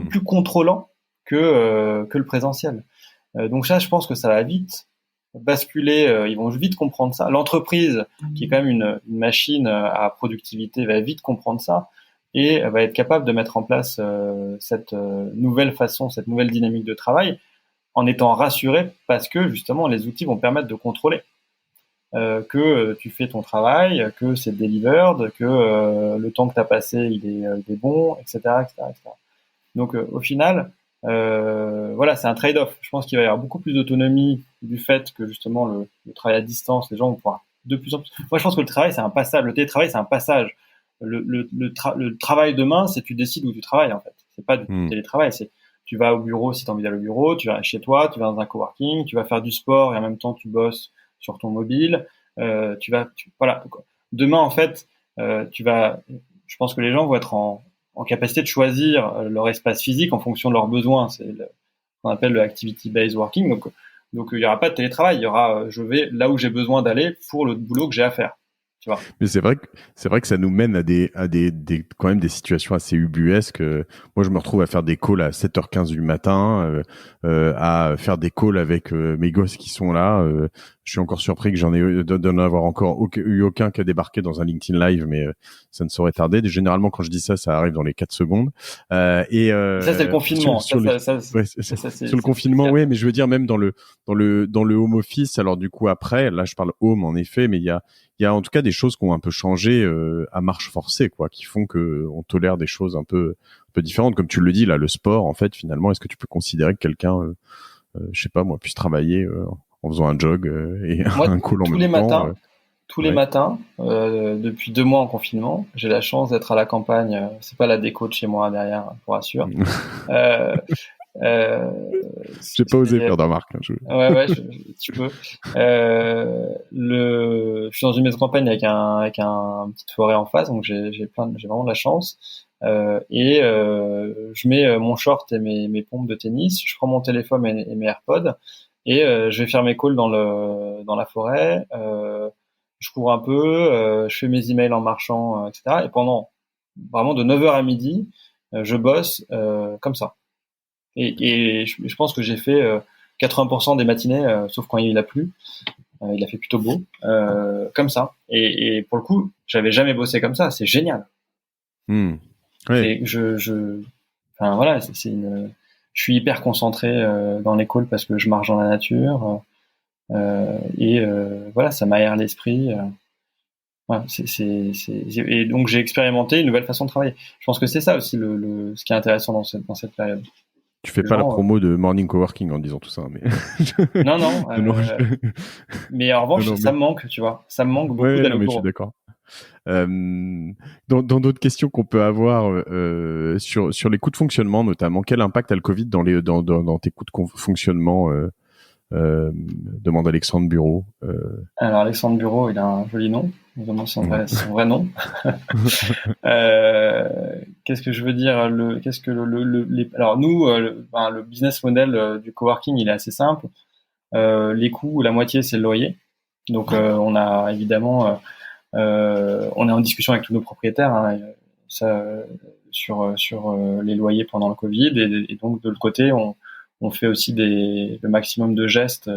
plus contrôlants que le présentiel. Donc ça, je pense que ça va vite basculer, ils vont vite comprendre ça. L'entreprise, qui est quand même une machine à productivité, va vite comprendre ça et va être capable de mettre en place cette nouvelle façon, cette nouvelle dynamique de travail en étant rassuré parce que justement les outils vont permettre de contrôler que tu fais ton travail, que c'est delivered, que le temps que tu as passé il est bon, etc., etc., etc. Donc au final, voilà, c'est un trade-off. Je pense qu'il va y avoir beaucoup plus d'autonomie du fait que justement le travail à distance, les gens vont pouvoir de plus en plus. Moi, je pense que le travail, c'est un passage. Le télétravail, c'est un passage. Le travail demain, c'est tu décides où tu travailles en fait. C'est pas du télétravail, c'est tu vas au bureau si tu as envie d'aller au bureau, tu vas chez toi, tu vas dans un coworking, tu vas faire du sport et en même temps tu bosses sur ton mobile. Voilà. Demain, en fait, je pense que les gens vont être en capacité de choisir leur espace physique en fonction de leurs besoins. C'est ce qu'on appelle le activity-based working. Donc il y aura pas de télétravail. Il y aura, je vais là où j'ai besoin d'aller pour le boulot que j'ai à faire. Tu vois. Mais c'est vrai que ça nous mène à quand même des situations assez ubuesques. Moi, je me retrouve à faire des calls à 7h15 du matin, à faire des calls avec mes gosses qui sont là. Je suis encore surpris que d'en avoir encore eu aucun qui a débarqué dans un LinkedIn Live, mais ça ne saurait tarder. Généralement, quand je dis ça, ça arrive dans les 4 secondes. Ça, c'est le confinement. Sur le confinement, oui, mais je veux dire même dans le home office. Alors du coup, après, là, je parle home en effet, mais il y a en tout cas des choses qui ont un peu changé à marche forcée, quoi, qui font que on tolère des choses un peu différentes. Comme tu le dis, là, le sport, en fait, finalement, est-ce que tu peux considérer que quelqu'un, je sais pas moi, puisse travailler en faisant un jog et moi, un call en même temps tous les matins, depuis 2 mois en confinement, j'ai la chance d'être à la campagne. C'est pas la déco de chez moi derrière, pour assurer. J'ai pas osé faire de remarques. Ouais, tu peux. Je suis dans une maison de campagne avec un petite forêt en face, donc j'ai vraiment de la chance. Je mets mon short et mes pompes de tennis. Je prends mon téléphone et mes AirPods et je vais faire mes calls dans la forêt. Je cours un peu, je fais mes emails en marchant, etc. Et pendant vraiment de 9h à midi, je bosse comme ça. Et je pense que j'ai fait 80% des matinées, sauf quand il a plu. Il a fait plutôt beau, comme ça. Et pour le coup, j'avais jamais bossé comme ça. C'est génial. Ouais. Enfin voilà, je suis hyper concentré dans les calls parce que je marche dans la nature. Voilà, ça m'aère l'esprit. Ouais, et donc j'ai expérimenté une nouvelle façon de travailler. Je pense que c'est ça aussi ce qui est intéressant dans cette période. Tu fais pas la promo de Morning Coworking en disant tout ça, mais non. Mais en revanche, ça me manque, tu vois. Ça me manque beaucoup d'aller au bureau. Je suis d'accord. Dans d'autres questions qu'on peut avoir sur les coûts de fonctionnement notamment, quel impact a le Covid dans tes coûts de fonctionnement demande Alexandre Bureau. Alors Alexandre Bureau, il a un joli nom, notamment son vrai nom. Qu'est-ce que je veux dire alors nous, le business model du coworking, il est assez simple. Les coûts, la moitié, c'est le loyer. Donc on a évidemment, on est en discussion avec tous nos propriétaires sur les loyers pendant le Covid, et donc de l'autre côté, on fait aussi le maximum de gestes.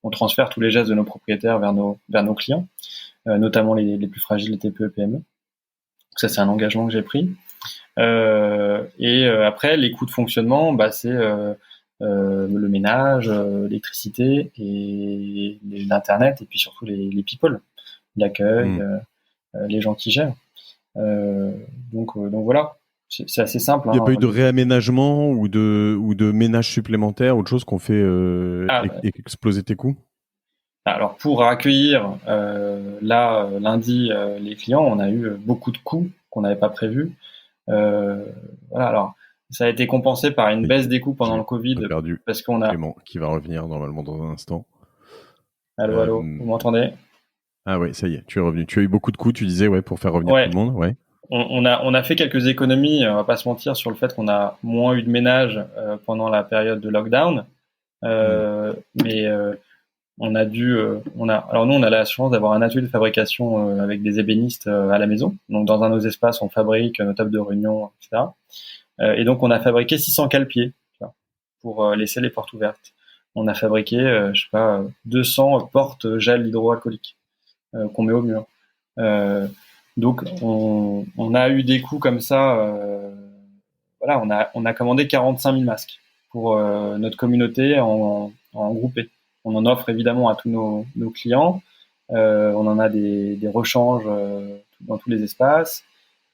On transfère tous les gestes de nos propriétaires vers nos clients, notamment les plus fragiles, les TPE, PME. Donc ça, c'est un engagement que j'ai pris. Après, les coûts de fonctionnement, c'est le ménage, l'électricité et l'internet, et puis surtout les people, l'accueil, les gens qui gèrent. Donc voilà. C'est assez simple. Il n'y a pas eu de réaménagement ou de ménage supplémentaire, autre chose qu'on fait exploser tes coûts? Alors pour accueillir lundi les clients, on a eu beaucoup de coûts qu'on n'avait pas prévus. Voilà. Alors ça a été compensé par une baisse des coûts pendant le Covid, parce qu'on a Clément qui va revenir normalement dans un instant. Allô, vous m'entendez? Ah ouais, ça y est, tu es revenu. Tu as eu beaucoup de coûts, tu disais, pour faire revenir tout le monde, ouais. On a fait quelques économies, on va pas se mentir, sur le fait qu'on a moins eu de ménage pendant la période de lockdown, mais on a dû, alors nous, on a la chance d'avoir un atelier de fabrication avec des ébénistes à la maison. Donc, dans un de nos espaces, on fabrique nos tables de réunion, etc. Et donc, on a fabriqué 600 cale-pieds, tu vois, pour laisser les portes ouvertes. On a fabriqué, 200 portes gel hydroalcoolique qu'on met au mur. Donc, on a eu des coûts comme ça. Voilà, on a commandé 45 000 masques pour notre communauté en groupé. On en offre évidemment à tous nos clients. On en a des rechanges dans tous les espaces.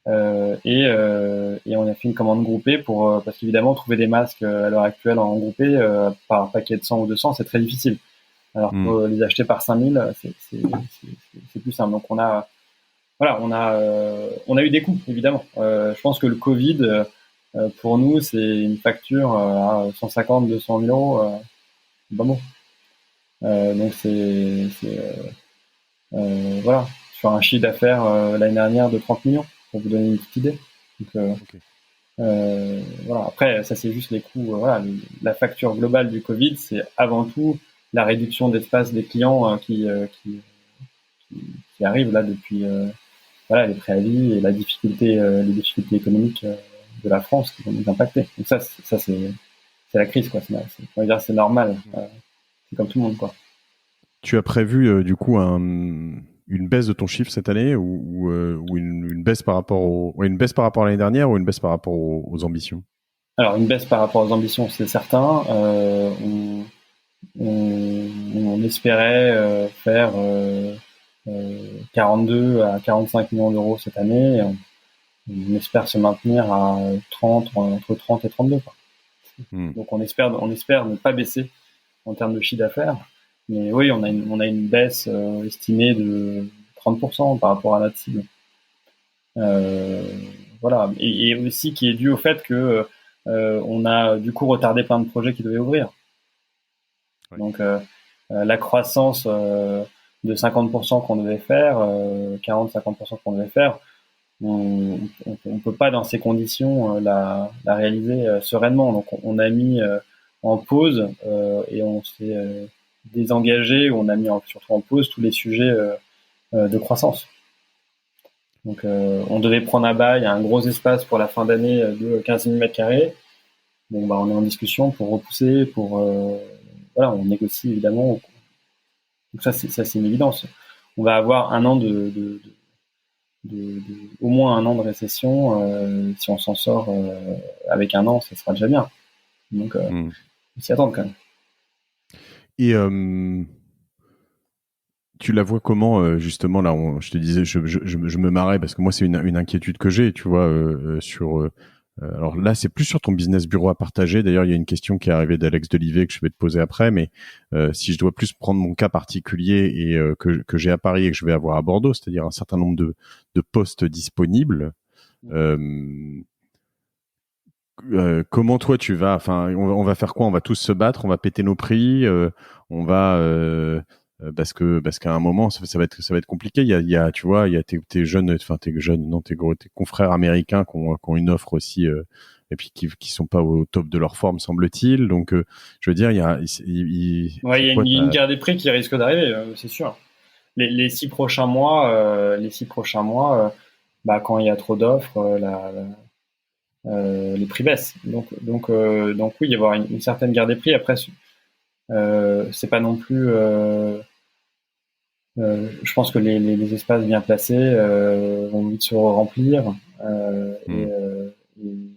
Et on a fait une commande groupée parce qu'évidemment, trouver des masques à l'heure actuelle en groupé par paquet de 100 ou 200, c'est très difficile. Alors pour les acheter par 5000, c'est plus simple. Donc on a eu des coûts évidemment. Je pense que le Covid pour nous, c'est une facture à 150, 200 000 euros. Bon. Donc voilà, sur un chiffre d'affaires l'année dernière de 30 millions, pour vous donner une petite idée. Donc, voilà. Après, ça c'est juste les coûts. Voilà, la facture globale du Covid, c'est avant tout la réduction d'espace des clients qui arrivent là depuis voilà, les préavis et les difficultés économiques de la France qui vont nous impacter. Donc ça c'est la crise, quoi. C'est normal. C'est comme tout le monde, quoi. Tu as prévu du coup une baisse de ton chiffre cette année ou une baisse par rapport une baisse par rapport à l'année dernière ou une baisse par rapport aux ambitions? Alors une baisse par rapport aux ambitions, c'est certain. On espérait faire 42 à 45 millions d'euros cette année. On espère se maintenir à 30, entre 30 et 32. Quoi. Donc on espère ne pas baisser en termes de chiffre d'affaires. Mais oui, on a une baisse estimée de 30% par rapport à notre cible. Voilà. Et aussi qui est dû au fait que on a du coup retardé plein de projets qui devaient ouvrir. Ouais. Donc la croissance de 50% qu'on devait faire, 40-50% qu'on devait faire, on peut pas dans ces conditions la réaliser sereinement. Donc on a mis en pause et on s'est désengagé, on a mis surtout en pause tous les sujets de croissance. Donc on devait prendre à bail un gros espace pour la fin d'année de 15 000 m². Bon, bah, on est en discussion pour repousser, voilà, on négocie évidemment. Donc ça c'est une évidence. On va avoir un an au moins un an de récession. Si on s'en sort avec un an, ça sera déjà bien. Donc on s'y attend quand même. Et tu la vois comment justement là je te disais, je me marrais parce que moi c'est une inquiétude que j'ai, tu vois, sur alors là, c'est plus sur ton business bureau à partager. D'ailleurs, il y a une question qui est arrivée d'Alex Delivet que je vais te poser après. Mais si je dois plus prendre mon cas particulier et que j'ai à Paris et que je vais avoir à Bordeaux, c'est-à-dire un certain nombre de postes disponibles, comment toi tu vas, enfin, on va faire quoi? On va tous se battre, on va péter nos prix, on va parce qu'à un moment ça va être compliqué. Il y a tu vois, il y a tes jeunes, enfin tes confrères américains qui ont une offre aussi et puis qui sont pas au top de leur forme, semble-t-il. Donc je veux dire, il y a une guerre des prix qui risque d'arriver, c'est sûr. Les 6 prochains mois, quand il y a trop d'offres, les prix baissent. Donc oui, il y avoir une certaine guerre des prix. Après, c'est pas non plus. Je pense que les espaces bien placés vont vite se remplir et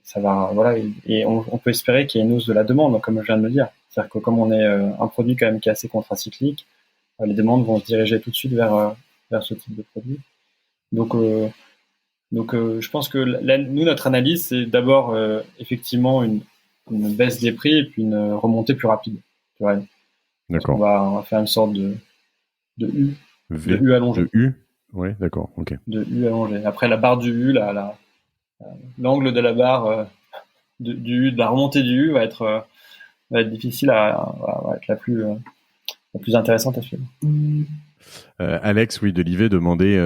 ça va. Voilà. Et on peut espérer qu'il y ait une hausse de la demande, comme je viens de le dire. C'est-à-dire que comme on est un produit quand même qui est assez contracyclique, les demandes vont se diriger tout de suite vers ce type de produit. Donc je pense que nous, notre analyse, c'est d'abord effectivement une baisse des prix et puis une remontée plus rapide. Ouais. D'accord. On va faire une sorte de U. De U allongé. De U. Ouais, d'accord. Ok. De U allongé. Après la barre du U, l'angle de la barre du U, de la remontée du U va être difficile va être la plus intéressante à suivre. Alex, oui, de l'IV demandait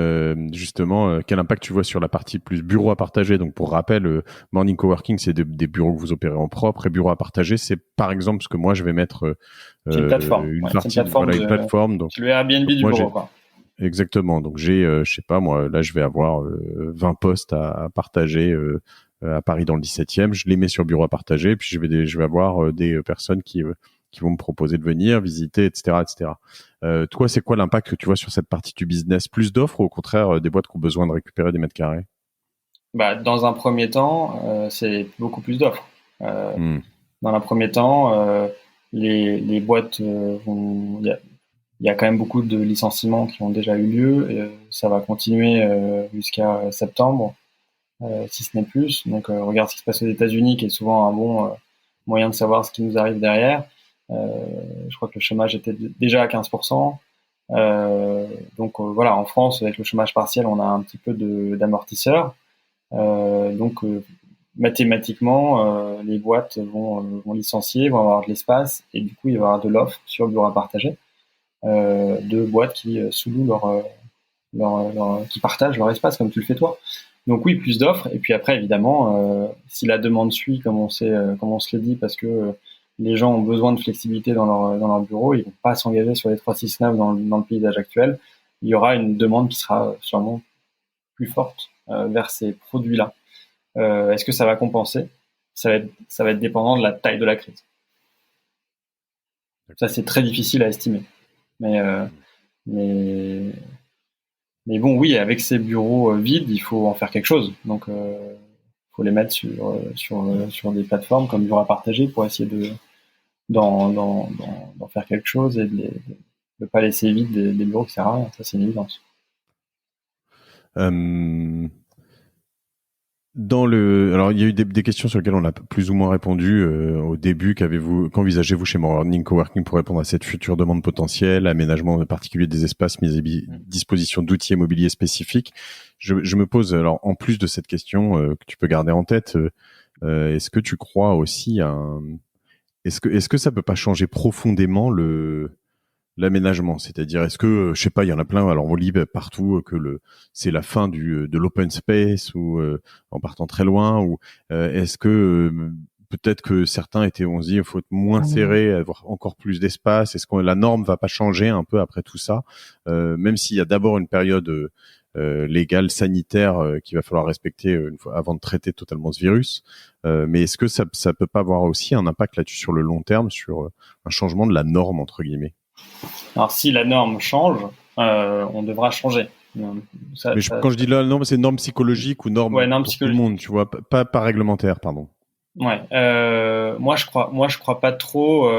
justement quel impact tu vois sur la partie plus bureau à partager. Donc pour rappel, Morning Coworking, c'est des bureaux que vous opérez en propre, et bureau à partager, c'est par exemple ce que moi je vais mettre C'est une plateforme. une Ouais, c'est une partie, plateforme voilà, une plateforme. c'est le Airbnb Donc du moi bureau, j'ai quoi. exactement. Donc j'ai, je sais pas moi, là je vais avoir 20 postes à partager à Paris dans le 17e. Je les mets sur bureau à partager, puis je vais avoir des personnes qui vont me proposer de venir visiter, etc., etc. Toi, c'est quoi l'impact que tu vois sur cette partie du business? Plus d'offres ou au contraire des boîtes qui ont besoin de récupérer des mètres carrés? Bah, dans un premier temps, c'est beaucoup plus d'offres. Euh, Hmm. Dans un premier temps, les boîtes il y a quand même beaucoup de licenciements qui ont déjà eu lieu. Et, ça va continuer jusqu'à septembre, si ce n'est plus. Donc, regarde ce qui se passe aux États-Unis, qui est souvent un bon moyen de savoir ce qui nous arrive derrière. Je crois que le chômage était déjà à 15%. Donc voilà, en France, avec le chômage partiel, on a un petit peu d'amortisseur. Donc mathématiquement, les boîtes vont licencier, vont avoir de l'espace, et du coup, il va y avoir de l'offre sur le bureau à partager de boîtes qui sous-louent qui partagent leur espace comme tu le fais toi. Donc oui, plus d'offres. Et puis après, évidemment, si la demande suit, comme on se le dit, parce que les gens ont besoin de flexibilité dans leur bureau, ils vont pas s'engager sur les 369 dans le paysage actuel. Il y aura une demande qui sera sûrement plus forte vers ces produits-là. Est-ce que ça va compenser? Ça va être dépendant de la taille de la crise. Ça, c'est très difficile à estimer. Mais, mais, mais bon, oui, avec ces bureaux vides, il faut en faire quelque chose. Donc, faut les mettre sur des plateformes comme Bureau à partager pour essayer d'en faire quelque chose et de pas laisser vide des bureaux qui servent à rien. Ça, c'est une évidence. Euh, alors il y a eu des questions sur lesquelles on a plus ou moins répondu au début. Qu'envisagez-vous chez Morning Coworking pour répondre à cette future demande potentielle, aménagement particulier des espaces, mise à disposition d'outils immobiliers spécifiques. Je me pose alors en plus de cette question que tu peux garder en tête, est-ce que tu crois aussi est-ce que ça peut pas changer profondément l'aménagement, c'est-à-dire est-ce que je sais pas, il y en a plein, alors on lit partout que c'est la fin de l'open space ou en partant très loin, ou est-ce que peut-être que certains on se dit il faut être moins serré, avoir encore plus d'espace, est-ce que la norme va pas changer un peu après tout ça, même s'il y a d'abord une période légale sanitaire qu'il va falloir respecter une fois avant de traiter totalement ce virus, mais est-ce que ça peut pas avoir aussi un impact là-dessus sur le long terme, sur un changement de la norme entre guillemets? Alors, si la norme change, on devra changer. Mais quand je dis là, norme, c'est norme psychologique ou Ouais, norme norme pour tout le psychologique. monde, tu vois, pas réglementaire, pardon. Ouais. Moi, je crois pas trop.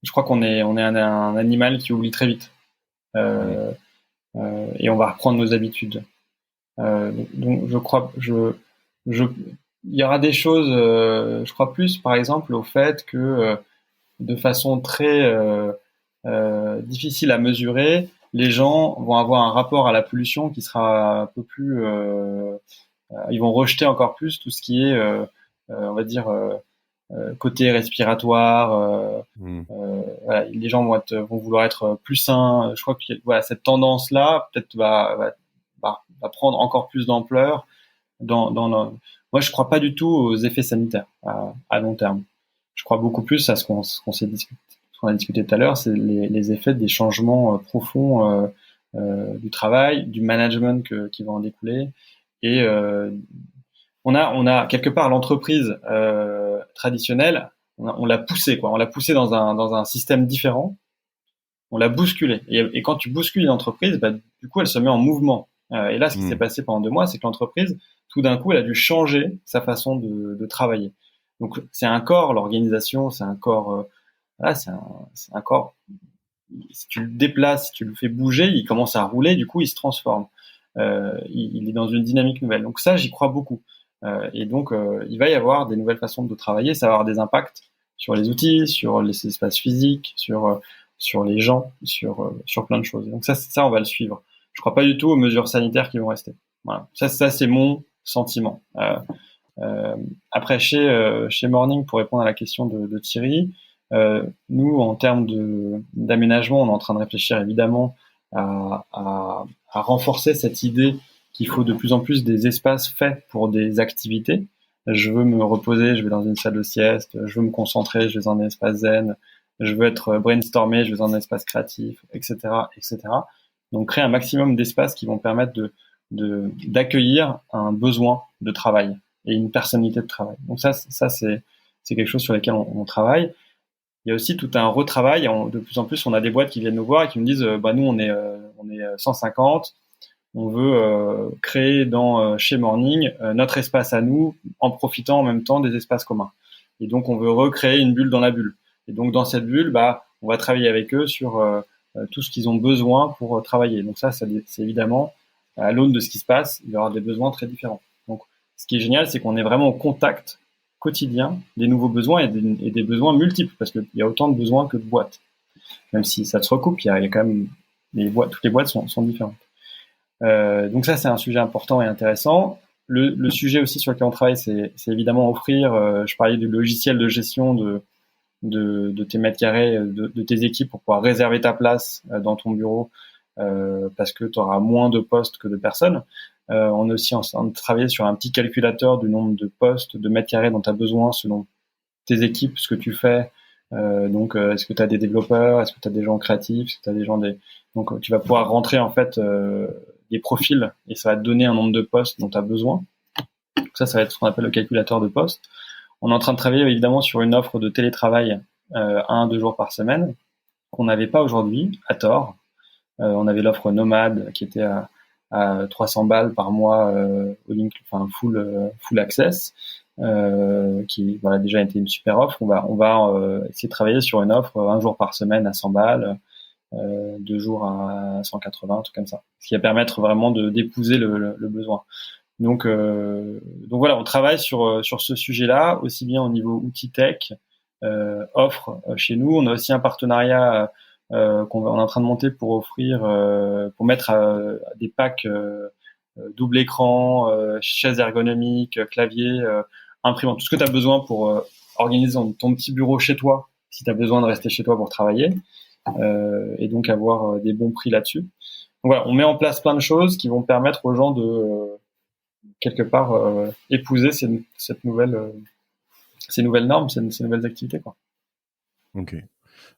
Je crois on est un animal qui oublie très vite. Mm. Euh, et on va reprendre nos habitudes. Donc, je, il y aura des choses. Je crois plus, par exemple, au fait que de façon très difficile à mesurer, les gens vont avoir un rapport à la pollution qui sera un peu plus. Ils vont rejeter encore plus tout ce qui est, on va dire, côté respiratoire. Mm. Voilà, les gens vont vouloir être plus sains. Je crois que voilà, cette tendance-là peut-être va prendre encore plus d'ampleur moi, je crois pas du tout aux effets sanitaires à long terme. Je crois beaucoup plus à ce qu'on a discuté tout à l'heure, c'est les effets des changements profonds du travail, du management qui va en découler. Et on a quelque part l'entreprise traditionnelle, on l'a poussée, quoi. On l'a poussée dans un système différent. On l'a bousculée. Et quand tu bouscules une entreprise, bah, du coup, elle se met en mouvement. Et là, ce qui s'est Mm. passé pendant 2 mois, c'est que l'entreprise, tout d'un coup, elle a dû changer sa façon de travailler. Donc, c'est un corps, l'organisation, c'est un corps, voilà, c'est un corps. Si tu le déplaces, si tu le fais bouger, il commence à rouler, du coup, il se transforme. Il est dans une dynamique nouvelle. Donc ça, j'y crois beaucoup. Et donc, il va y avoir des nouvelles façons de travailler, ça va avoir des impacts sur les outils, sur les espaces physiques, sur les gens, sur plein de choses. Donc ça, on va le suivre. Je crois pas du tout aux mesures sanitaires qui vont rester. Voilà. Ça c'est mon sentiment. Après, chez Morning, pour répondre à la question de Thierry, Nous, en termes d'aménagement, on est en train de réfléchir évidemment à renforcer cette idée qu'il faut de plus en plus des espaces faits pour des activités. Je veux me reposer, je vais dans une salle de sieste, je veux me concentrer, je vais dans un espace zen, je veux être brainstormé, je vais dans un espace créatif, etc., etc. Donc créer un maximum d'espaces qui vont permettre d'accueillir un besoin de travail et une personnalité de travail. Donc ça c'est quelque chose sur lequel on travaille. Il y a aussi tout un retravail. De plus en plus, on a des boîtes qui viennent nous voir et qui nous disent, nous on est 150, on veut créer chez Morning notre espace à nous en profitant en même temps des espaces communs. Et donc on veut recréer une bulle dans la bulle. Et donc dans cette bulle, on va travailler avec eux sur tout ce qu'ils ont besoin pour travailler. Donc ça c'est évidemment à l'aune de ce qui se passe, il y aura des besoins très différents. Donc ce qui est génial, c'est qu'on est vraiment au contact quotidien des nouveaux besoins et des besoins multiples, parce qu'il y a autant de besoins que de boîtes. Même si ça se recoupe, il y a quand même toutes les boîtes sont différentes. Donc ça, c'est un sujet important et intéressant. Le sujet aussi sur lequel on travaille, c'est évidemment offrir, je parlais du logiciel de gestion de tes mètres carrés, de tes équipes pour pouvoir réserver ta place dans ton bureau, parce que tu auras moins de postes que de personnes. On est aussi en train de travailler sur un petit calculateur du nombre de postes, de mètres carrés dont tu as besoin selon tes équipes, ce que tu fais. Donc, est-ce que tu as des développeurs, est-ce que tu as des gens créatifs, est-ce que tu as des gens Donc, tu vas pouvoir rentrer en fait des profils et ça va te donner un nombre de postes dont tu as besoin. Donc, ça va être ce qu'on appelle le calculateur de postes. On est en train de travailler évidemment sur une offre de télétravail 1-2 jours par semaine qu'on n'avait pas aujourd'hui, à tort. On avait l'offre nomade qui était à 300 balles par mois full access, qui déjà été une super offre. On va essayer de travailler sur une offre 1 jour par semaine à 100 balles, 2 jours à 180, tout comme ça, ce qui va permettre vraiment d'épouser le besoin. Donc voilà, on travaille sur ce sujet-là, aussi bien au niveau outils tech, offre chez nous. On a aussi un partenariat on est en train de monter pour offrir, pour mettre des packs double écran, chaises ergonomiques, clavier, imprimante, tout ce que tu as besoin pour organiser ton petit bureau chez toi, si tu as besoin de rester chez toi pour travailler, et donc avoir des bons prix là-dessus. Donc voilà, on met en place plein de choses qui vont permettre aux gens de quelque part épouser ces nouvelles normes, ces nouvelles activités, quoi. Ok.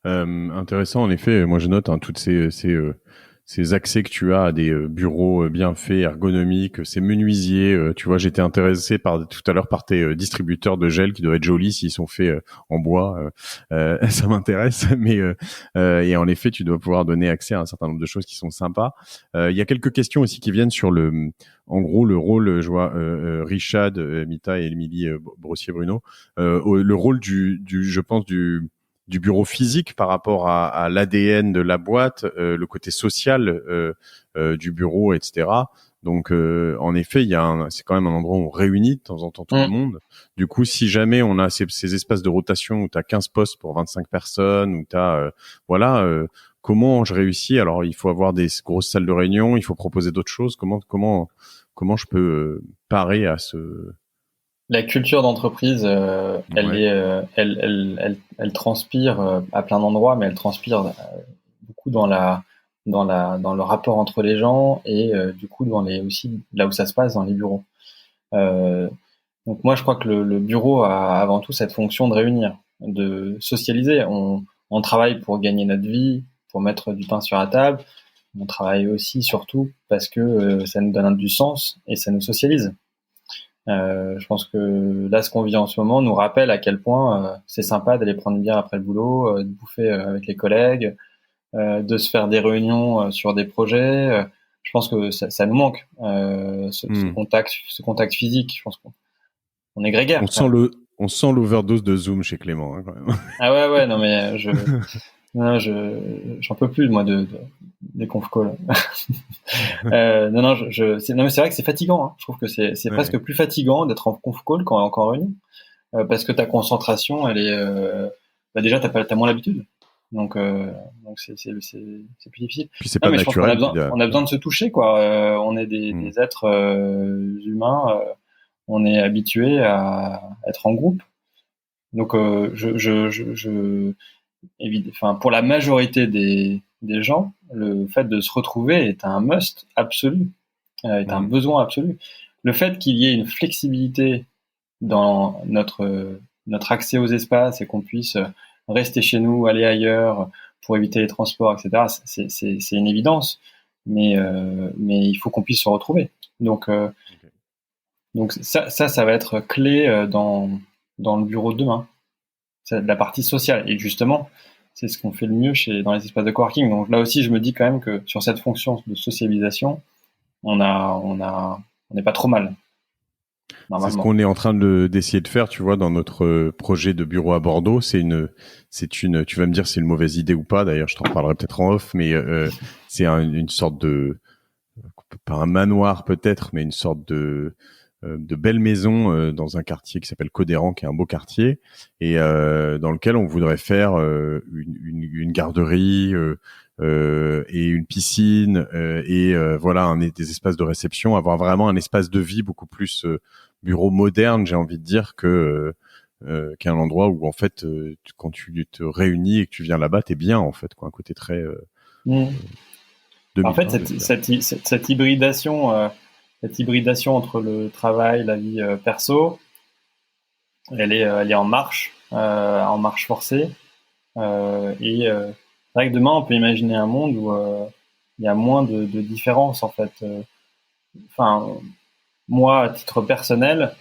Intéressant, en effet. Moi, je note toutes ces accès que tu as à des bureaux bien faits, ergonomiques, ces menuisiers. Tu vois, j'étais intéressé tout à l'heure par tes distributeurs de gel qui doivent être jolis s'ils sont faits en bois. Ça m'intéresse. Mais et en effet, tu dois pouvoir donner accès à un certain nombre de choses qui sont sympas. Il y a quelques questions aussi qui viennent sur en gros, le rôle, je vois Richard, Mita et Émilie Brossier-Bruno, le rôle je pense du bureau physique par rapport à l'ADN de la boîte, le côté social du bureau, etc. Donc, en effet, c'est quand même un endroit où on réunit de temps en temps tout le monde. Du coup, si jamais on a ces espaces de rotation où tu as 15 postes pour 25 personnes, où tu as comment je réussis? Alors, il faut avoir des grosses salles de réunion, il faut proposer d'autres choses. Comment je peux parer à ce... La culture d'entreprise, elle transpire à plein d'endroits, mais elle transpire beaucoup dans le rapport entre les gens et du coup aussi là où ça se passe dans les bureaux. Donc moi je crois que le bureau a avant tout cette fonction de réunir, de socialiser. On travaille pour gagner notre vie, pour mettre du pain sur la table. On travaille aussi surtout parce que ça nous donne du sens et ça nous socialise. Je pense que là, ce qu'on vit en ce moment nous rappelle à quel point c'est sympa d'aller prendre une bière après le boulot, de bouffer avec les collègues, de se faire des réunions sur des projets. Je pense que ça nous manque, ce contact physique. Je pense qu'on est grégaire. On sent l'overdose de Zoom chez Clément, hein, quand même. Ah ouais, non mais j'en peux plus moi des conf calls. Non mais c'est vrai que c'est fatigant, hein. Je trouve que c'est presque plus fatigant d'être en conf call qu'en réunion, parce que ta concentration elle est déjà t'as moins l'habitude, donc c'est plus difficile. Puis c'est pas naturel. On a besoin de se toucher, quoi. On est des êtres humains, on est habitué à être en groupe. Donc, enfin, pour la majorité des gens, le fait de se retrouver est un must absolu, est un besoin absolu. Le fait qu'il y ait une flexibilité dans notre accès aux espaces et qu'on puisse rester chez nous, aller ailleurs pour éviter les transports, etc. C'est une évidence, mais il faut qu'on puisse se retrouver. Donc ça va être clé dans le bureau de demain. C'est de la partie sociale. Et justement, c'est ce qu'on fait le mieux dans les espaces de coworking. Donc là aussi, je me dis quand même que sur cette fonction de socialisation, on n'est pas trop mal. C'est ce qu'on est en train d'essayer de faire, tu vois, dans notre projet de bureau à Bordeaux. Tu vas me dire si c'est une mauvaise idée ou pas. D'ailleurs, je t'en reparlerai peut-être en off, mais c'est une sorte pas un manoir peut-être, mais une sorte de belle maison dans un quartier qui s'appelle Codéran, qui est un beau quartier, et dans lequel on voudrait faire une garderie et une piscine et voilà des espaces de réception, avoir vraiment un espace de vie beaucoup plus bureau moderne, j'ai envie de dire, qu'un endroit où en fait quand tu te réunis et que tu viens là-bas, t'es bien en fait, quoi, un côté très 2020, en fait, cette hybridation entre le travail, la vie perso, elle est en marche forcée. C'est vrai que demain, on peut imaginer un monde où il y a moins de différences en fait. Enfin, moi, à titre personnel,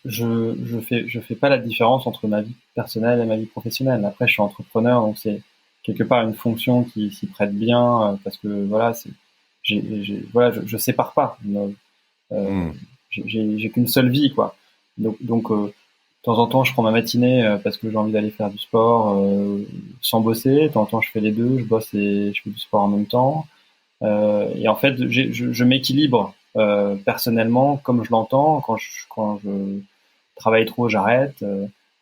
je fais pas la différence entre ma vie personnelle et ma vie professionnelle. Après, je suis entrepreneur, donc c'est quelque part une fonction qui s'y prête bien parce que voilà, voilà, je sépare pas. J'ai qu'une seule vie, quoi. Donc de temps en temps, je prends ma matinée parce que j'ai envie d'aller faire du sport sans bosser. De temps en temps, je fais les deux, je bosse et je fais du sport en même temps. Et en fait, je m'équilibre personnellement comme je l'entends. Quand je travaille trop, j'arrête.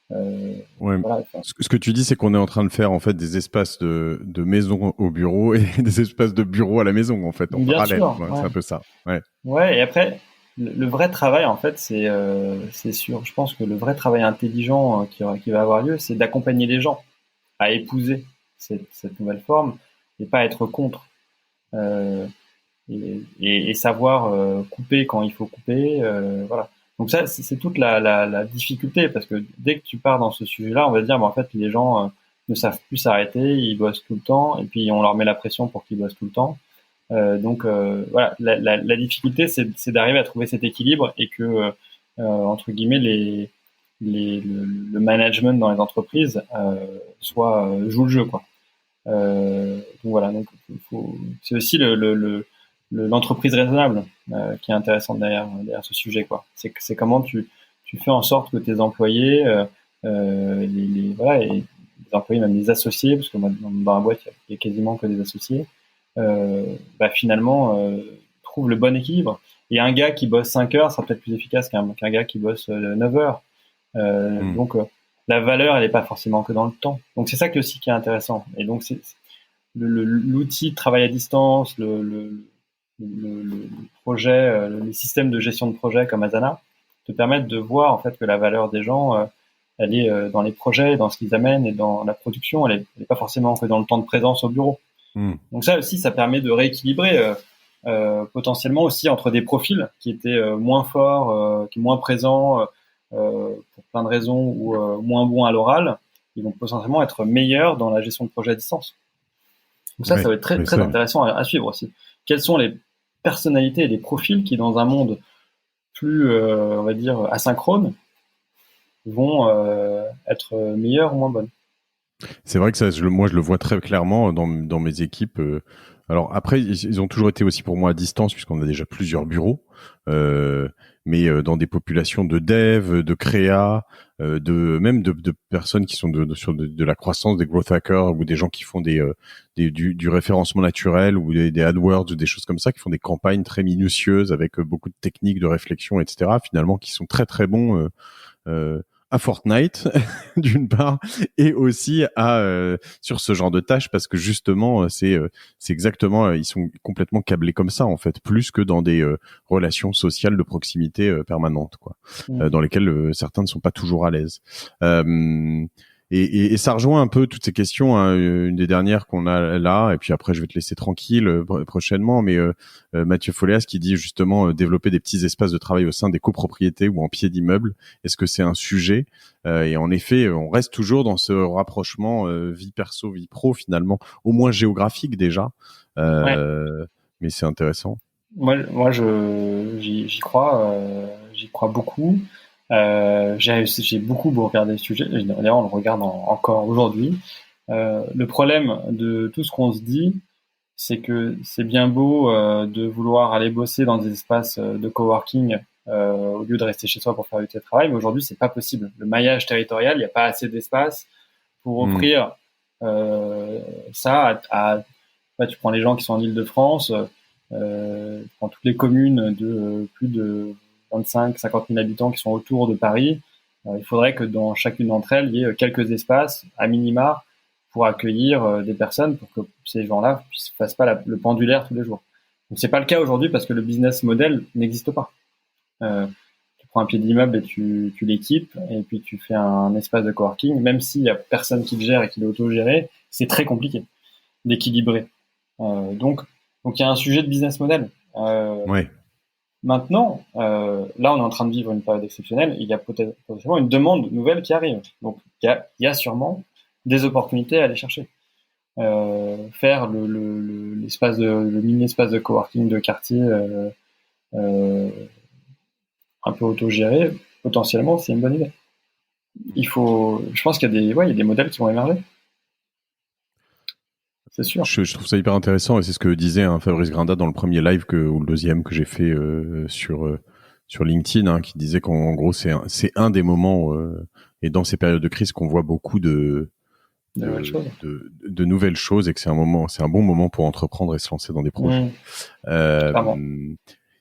Ouais. Voilà. Ce que tu dis, c'est qu'on est en train de faire en fait des espaces de maison au bureau et des espaces de bureau à la maison en fait en Bien parallèle. sûr. Ouais, Ouais. c'est un peu ça. Ouais. Ouais. Et après, le vrai travail, en fait, c'est sûr. Je pense que le vrai travail intelligent qui va avoir lieu, c'est d'accompagner les gens à épouser cette nouvelle forme et pas être contre. Euh, et savoir couper quand il faut couper. Voilà. Donc ça, c'est toute la difficulté parce que dès que tu pars dans ce sujet-là, on va dire, en fait, les gens ne savent plus s'arrêter, ils bossent tout le temps, et puis on leur met la pression pour qu'ils bossent tout le temps. Voilà, la difficulté, c'est d'arriver à trouver cet équilibre et que entre guillemets le management dans les entreprises joue le jeu, quoi. Donc voilà, donc c'est aussi l'entreprise raisonnable qui est intéressante derrière ce sujet, quoi. C'est comment tu fais en sorte que tes employés, voilà, et les employés, même les associés, parce que moi, dans la boîte, il y a quasiment que des associés, finalement, trouvent le bon équilibre. Et un gars qui bosse 5 heures sera peut-être plus efficace qu'un gars qui bosse 9 heures. Donc, la valeur, elle n'est pas forcément que dans le temps. Donc, c'est ça aussi qui est intéressant. Et donc, c'est l'outil de travail à distance, le projet, les systèmes de gestion de projet comme Asana te permettent de voir en fait que la valeur des gens, elle est dans les projets, dans ce qu'ils amènent et dans la production. Elle est pas forcément que dans le temps de présence au bureau. Donc ça aussi, ça permet de rééquilibrer potentiellement aussi entre des profils qui étaient moins forts, qui moins présents pour plein de raisons ou moins bons à l'oral. Ils vont potentiellement être meilleurs dans la gestion de projet à distance. Donc ça va être très, très intéressant à suivre aussi. Quelles sont les personnalités et les profils qui, dans un monde plus, on va dire, asynchrone, vont être meilleurs ou moins bonnes. C'est vrai que ça, moi, je le vois très clairement dans mes équipes. Alors après, ils ont toujours été aussi pour moi à distance puisqu'on a déjà plusieurs bureaux, mais dans des populations de dev, de créa, même de personnes qui sont sur de la croissance, des growth hackers ou des gens qui font du référencement naturel ou des AdWords ou des choses comme ça, qui font des campagnes très minutieuses avec beaucoup de techniques de réflexion, etc. Finalement, qui sont très très bons à Fortnite d'une part, et aussi sur ce genre de tâches, parce que justement c'est exactement, ils sont complètement câblés comme ça en fait, plus que dans des relations sociales de proximité permanentes, quoi, dans lesquelles certains ne sont pas toujours à l'aise. Et ça rejoint un peu toutes ces questions, hein, une des dernières qu'on a là, et puis après je vais te laisser tranquille prochainement, mais Mathieu Folléas qui dit justement développer des petits espaces de travail au sein des copropriétés ou en pied d'immeuble. Est-ce que c'est un sujet? Et en effet, on reste toujours dans ce rapprochement vie perso, vie pro finalement, au moins géographique déjà, Ouais. mais c'est intéressant. Moi, j'y crois beaucoup. J'ai beaucoup regardé le sujet. D'ailleurs, on le regarde encore aujourd'hui. Le problème de tout ce qu'on se dit, c'est que c'est bien beau de vouloir aller bosser dans des espaces de coworking au lieu de rester chez soi pour faire du télétravail, mais aujourd'hui, c'est pas possible. Le maillage territorial, il n'y a pas assez d'espace pour offrir ça ouais, tu prends les gens qui sont en Île-de-France, tu prends toutes les communes de plus de 25-50 000 habitants qui sont autour de Paris. Il faudrait que dans chacune d'entre elles, il y ait quelques espaces, à minima, pour accueillir des personnes, pour que ces gens-là ne fassent pas le pendulaire tous les jours. Donc c'est pas le cas aujourd'hui parce que le business model n'existe pas. Tu prends un pied d'immeuble et tu l'équipes, et puis tu fais un espace de coworking, même s'il y a personne qui le gère et qui l'auto-géré, c'est très compliqué d'équilibrer. Donc il y a un sujet de business model. Ouais. Maintenant, là, on est en train de vivre une période exceptionnelle. Il y a potentiellement une demande nouvelle qui arrive. Donc, il y a sûrement des opportunités à aller chercher. Faire le mini-espace de coworking de quartier un peu autogéré, potentiellement, c'est une bonne idée. Je pense qu'il y a des modèles qui vont émerger. C'est sûr. Je trouve ça hyper intéressant, et c'est ce que disait Fabrice Grinda dans le premier live ou le deuxième que j'ai fait sur LinkedIn, hein, qui disait qu'en gros c'est un des moments et dans ces périodes de crise qu'on voit beaucoup de nouvelles choses, et que c'est un bon moment pour entreprendre et se lancer dans des projets.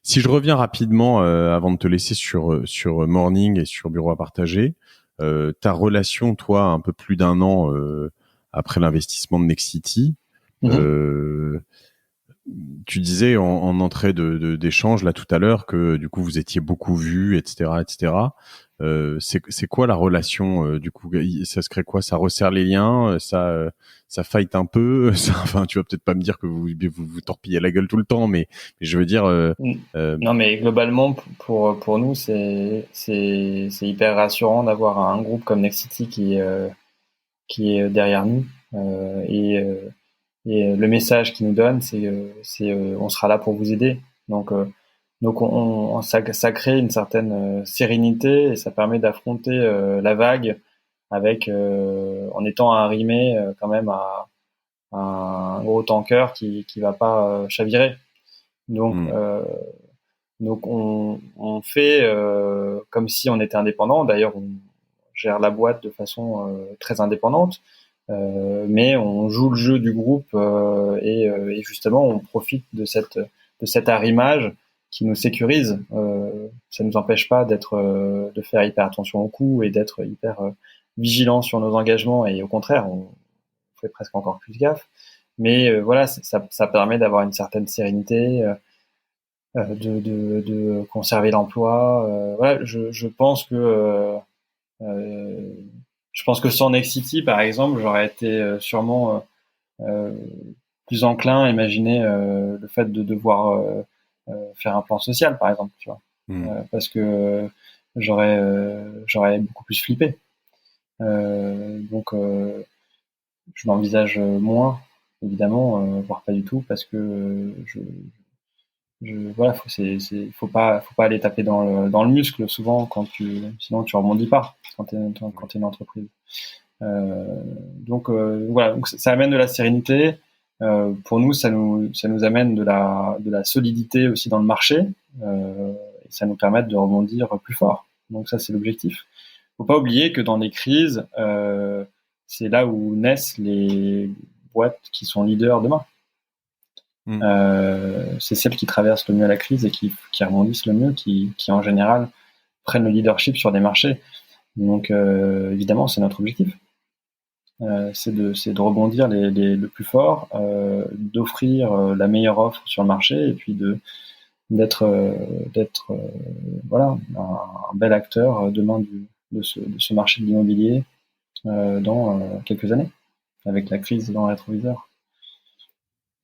Si je reviens rapidement avant de te laisser sur Morning et sur Bureau à partager, ta relation, toi, un peu plus d'un an après l'investissement de Nexity, tu disais en entrée d'échange là tout à l'heure que du coup vous étiez beaucoup vus, etc., etc. C'est quoi la relation du coup? Ça se crée quoi? Ça resserre les liens? Ça fight un peu? Enfin, tu vas peut-être pas me dire que vous torpillez la gueule tout le temps, mais je veux dire. Non, mais globalement, pour nous, c'est hyper rassurant d'avoir un groupe comme Nexity qui est derrière nous. Et le message qu'ils nous donnent, c'est on sera là pour vous aider. Donc ça crée une certaine sérénité, et ça permet d'affronter la vague avec en étant arrimé quand même à un gros tanker qui va pas chavirer. Donc on fait comme si on était indépendant. D'ailleurs, on gère la boîte de façon très indépendante. Mais on joue le jeu du groupe et justement on profite de cet arrimage qui nous sécurise. Ça nous empêche pas de faire hyper attention aux coûts et d'être hyper vigilant sur nos engagements, et au contraire on fait presque encore plus gaffe. Mais voilà, ça permet d'avoir une certaine sérénité, de conserver l'emploi. Voilà, je pense que sans Nexity, par exemple, j'aurais été sûrement plus enclin à imaginer le fait de devoir faire un plan social, par exemple, tu vois, parce que j'aurais beaucoup plus flippé. Donc, je m'envisage moins, évidemment, voire pas du tout, parce que voilà, faut pas aller taper dans le muscle souvent sinon tu rebondis pas quand t'es une entreprise. Donc voilà, donc ça amène de la sérénité. Pour nous, ça nous amène de la solidité aussi dans le marché, et ça nous permet de rebondir plus fort. Donc ça, c'est l'objectif. Faut pas oublier que dans les crises, c'est là où naissent les boîtes qui sont leaders demain. C'est celles qui traversent le mieux la crise et qui rebondissent le mieux, qui en général prennent le leadership sur des marchés. Donc évidemment, c'est notre objectif. C'est de rebondir le plus fort, d'offrir la meilleure offre sur le marché et puis d'être voilà un bel acteur demain de ce marché de l'immobilier dans quelques années avec la crise dans le rétroviseur.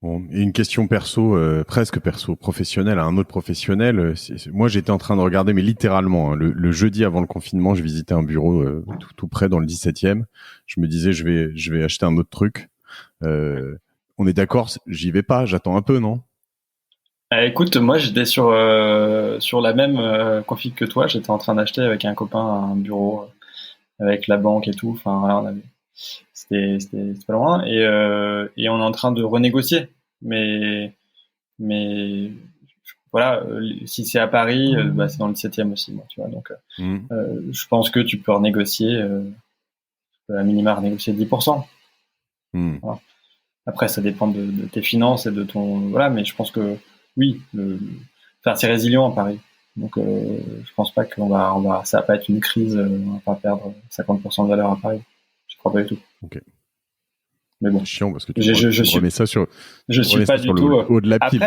Bon, et une question perso, presque perso, professionnelle à un autre professionnel. Moi, j'étais en train de regarder, mais littéralement, hein, le jeudi avant le confinement, je visitais un bureau tout près dans le 17e. Je me disais, je vais acheter un autre truc. On est d'accord, j'y vais pas, j'attends un peu, non? Écoute, moi j'étais sur la même config que toi. J'étais en train d'acheter avec un copain un bureau avec la banque et tout. Enfin, voilà, c'était pas loin et on est en train de renégocier. Mais voilà, si c'est à Paris, bah, c'est dans le 17e aussi, moi, tu vois. Donc, Mmh. je pense que tu peux renégocier, à minima renégocier 10%. Mmh. Voilà. Après, ça dépend de tes finances et de ton, voilà, mais je pense que oui, enfin, c'est résilient à Paris. Donc, je pense pas ça va pas être une crise, on va pas perdre 50% de valeur à Paris. Je crois pas du tout. Ok. Mais C'est bon, chiant parce que je, je, je tu me suis, remets ça sur, je tu me suis remets pas ça sur du le tout. haut de la pile.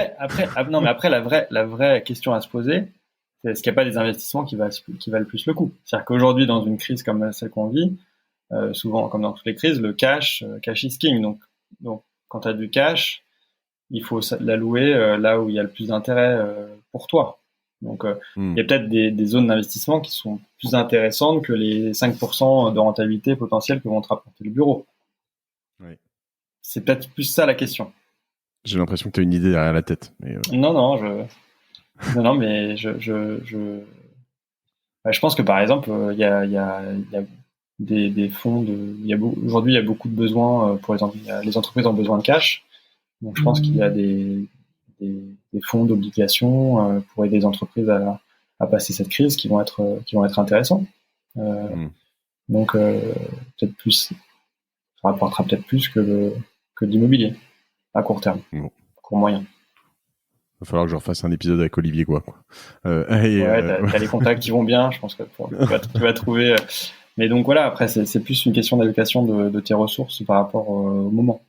Non, mais après, la vraie question à se poser, c'est est-ce qu'il n'y a pas des investissements qui valent plus le coup? C'est-à-dire qu'aujourd'hui, dans une crise comme celle qu'on vit, souvent, comme dans toutes les crises, le cash is king. Donc, quand tu as du cash, il faut l'allouer là où il y a le plus d'intérêt pour toi. Donc, il Mmh. y a peut-être des zones d'investissement qui sont plus intéressantes que les 5% de rentabilité potentielle que vont te rapporter le bureau. Ouais. C'est peut-être plus ça la question. J'ai l'impression que tu as une idée derrière la tête. Mais Non, non, non, mais je pense que par exemple, il y a des fonds aujourd'hui, il y a beaucoup de besoins pour les entreprises ont besoin de cash. Donc, je pense qu'il y a des fonds d'obligation pour aider les entreprises à passer cette crise qui vont être intéressants. Euh, mmh. donc, peut-être plus, ça rapportera peut-être plus que l'immobilier à court terme, Bon. court moyen. Va falloir que je refasse un épisode avec Olivier quoi. Et, Ouais, t'as les contacts qui vont bien. Je pense que tu vas trouver. Mais donc voilà, après, c'est plus une question d'allocation de tes ressources par rapport au moment.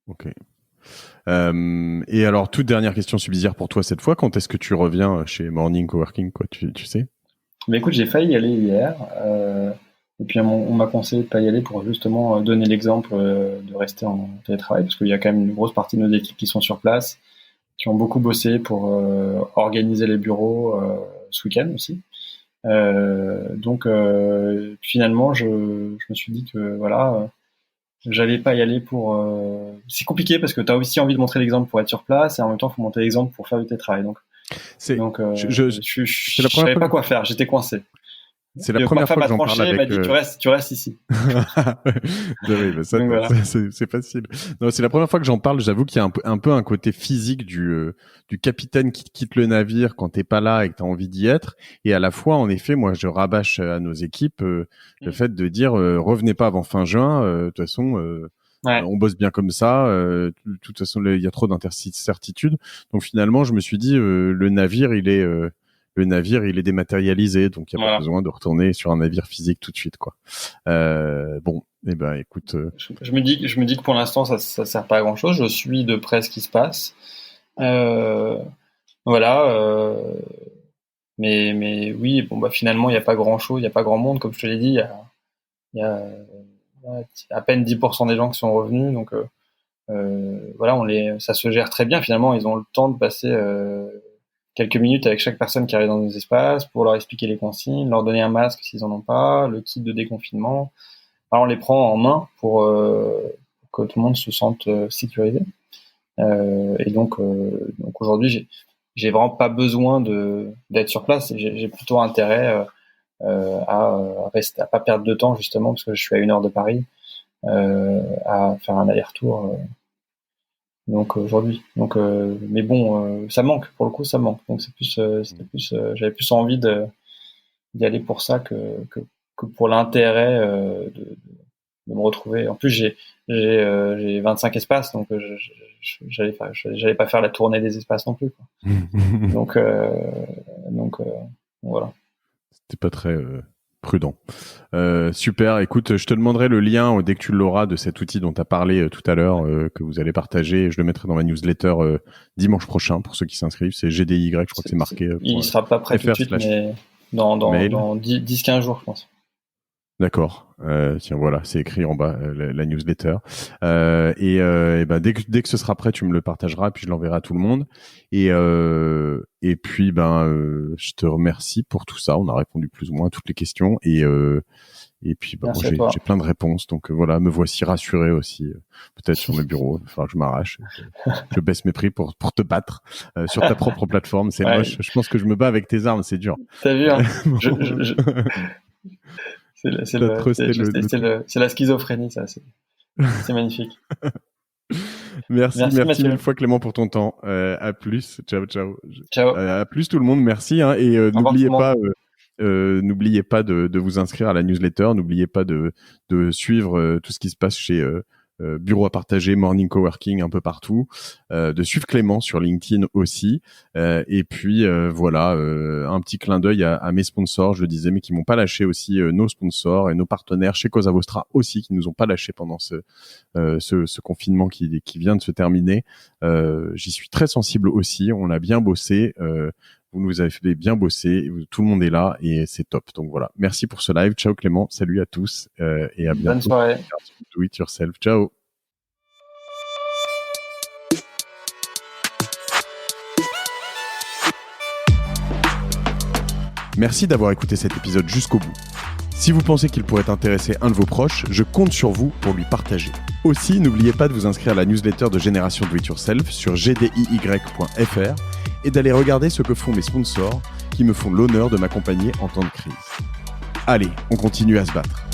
ok. Et alors, toute dernière question subsidiaire pour toi cette fois. Quand est-ce que tu reviens chez Morning Coworking, quoi, tu sais? Mais écoute, j'ai failli y aller hier. Et puis on m'a conseillé de pas y aller pour justement donner l'exemple de rester en télétravail, parce qu'il y a quand même une grosse partie de nos équipes qui sont sur place, qui ont beaucoup bossé pour organiser les bureaux ce week-end aussi. Donc finalement, je me suis dit que voilà, j'allais pas y aller pour. C'est compliqué parce que tu as aussi envie de montrer l'exemple pour être sur place et en même temps, il faut montrer l'exemple pour faire du télétravail. C'est, c'est la Je première savais fois pas que, quoi faire. J'étais coincé. c'est la Et ma première femme fois que a j'en parle tranché, elle m'a avec. dit tu restes ici. Oui, bah Donc voilà. c'est facile. Non, c'est la première fois que j'en parle. J'avoue qu'il y a un peu un côté physique du capitaine qui quitte le navire quand t'es pas là et que t'as envie d'y être. Et à la fois, en effet, moi, je rabâche à nos équipes le fait de dire revenez pas avant fin juin. De toute façon, Ouais. on bosse bien comme ça. De toute façon, il y a trop d'incertitudes. Donc finalement, je me suis dit le navire, il est dématérialisé, donc il n'y a pas Voilà. besoin de retourner sur un navire physique tout de suite, quoi. Bon, eh ben, écoute, Je me dis que pour l'instant, ça sert pas à grand chose. Je suis de près ce qui se passe. Euh, voilà. Mais oui, bon, bah, finalement, il n'y a pas grand chose, il n'y a pas grand monde, comme je te l'ai dit. Il y a à peine 10% des gens qui sont revenus. Donc, voilà, ça se gère très bien. Finalement, ils ont le temps de passer quelques minutes avec chaque personne qui arrive dans nos espaces pour leur expliquer les consignes, leur donner un masque s'ils en ont pas, le kit de déconfinement. Alors, on les prend en main pour que tout le monde se sente sécurisé. Et donc aujourd'hui, j'ai vraiment pas besoin d'être sur place. J'ai plutôt intérêt à rester, à pas perdre de temps justement parce que je suis à 1 heure de Paris, à faire un aller-retour. Donc aujourd'hui. Donc, mais bon, ça manque. Pour le coup, ça manque. Donc j'avais plus envie d'y aller pour ça que pour l'intérêt de me retrouver. En plus, j'ai 25 espaces, donc j'allais pas faire la tournée des espaces non plus, quoi. Donc, donc voilà. c'était pas très Prudent. Super. Écoute, je te demanderai le lien dès que tu l'auras de cet outil dont tu as parlé tout à l'heure, que vous allez partager. Je le mettrai dans ma newsletter dimanche prochain pour ceux qui s'inscrivent. C'est GDY, je crois que c'est marqué. Il sera pas prêt tout de suite, mais dans 10-15 jours, je pense. D'accord. Tiens, voilà, c'est écrit en bas la newsletter. Et dès que ce sera prêt, tu me le partageras, puis je l'enverrai à tout le monde. Et puis je te remercie pour tout ça. On a répondu plus ou moins à toutes les questions. Et puis moi, j'ai plein de réponses. Donc voilà, me voici rassuré aussi. Peut-être sur mes bureaux. Enfin, je m'arrache. Je baisse mes prix pour te battre sur ta propre plateforme. C'est moche. Je pense que je me bats avec tes armes. C'est dur. T'as vu, hein. C'est la schizophrénie, ça. C'est magnifique. Merci mille fois Clément pour ton temps. À plus. Ciao. À plus tout le monde. Merci. Hein, et n'oubliez pas de vous inscrire à la newsletter. N'oubliez pas de suivre tout ce qui se passe chez Bureau à partager, Morning Coworking un peu partout, de suivre Clément sur LinkedIn aussi, et puis voilà, un petit clin d'œil à mes sponsors, je le disais, mais qui m'ont pas lâché aussi, nos sponsors et nos partenaires chez Cosa Vostra aussi, qui nous ont pas lâché pendant ce confinement qui vient de se terminer. J'y suis très sensible aussi, on a bien bossé, vous nous avez fait bien bosser, tout le monde est là et c'est top. Donc voilà, merci pour ce live. Ciao Clément, salut à tous et à bientôt. Bonne soirée. Do it yourself. Ciao. Merci d'avoir écouté cet épisode jusqu'au bout. Si vous pensez qu'il pourrait intéresser un de vos proches, je compte sur vous pour lui partager. Aussi, n'oubliez pas de vous inscrire à la newsletter de Génération Do It Yourself sur gdiy.fr et d'aller regarder ce que font mes sponsors qui me font l'honneur de m'accompagner en temps de crise. Allez, on continue à se battre.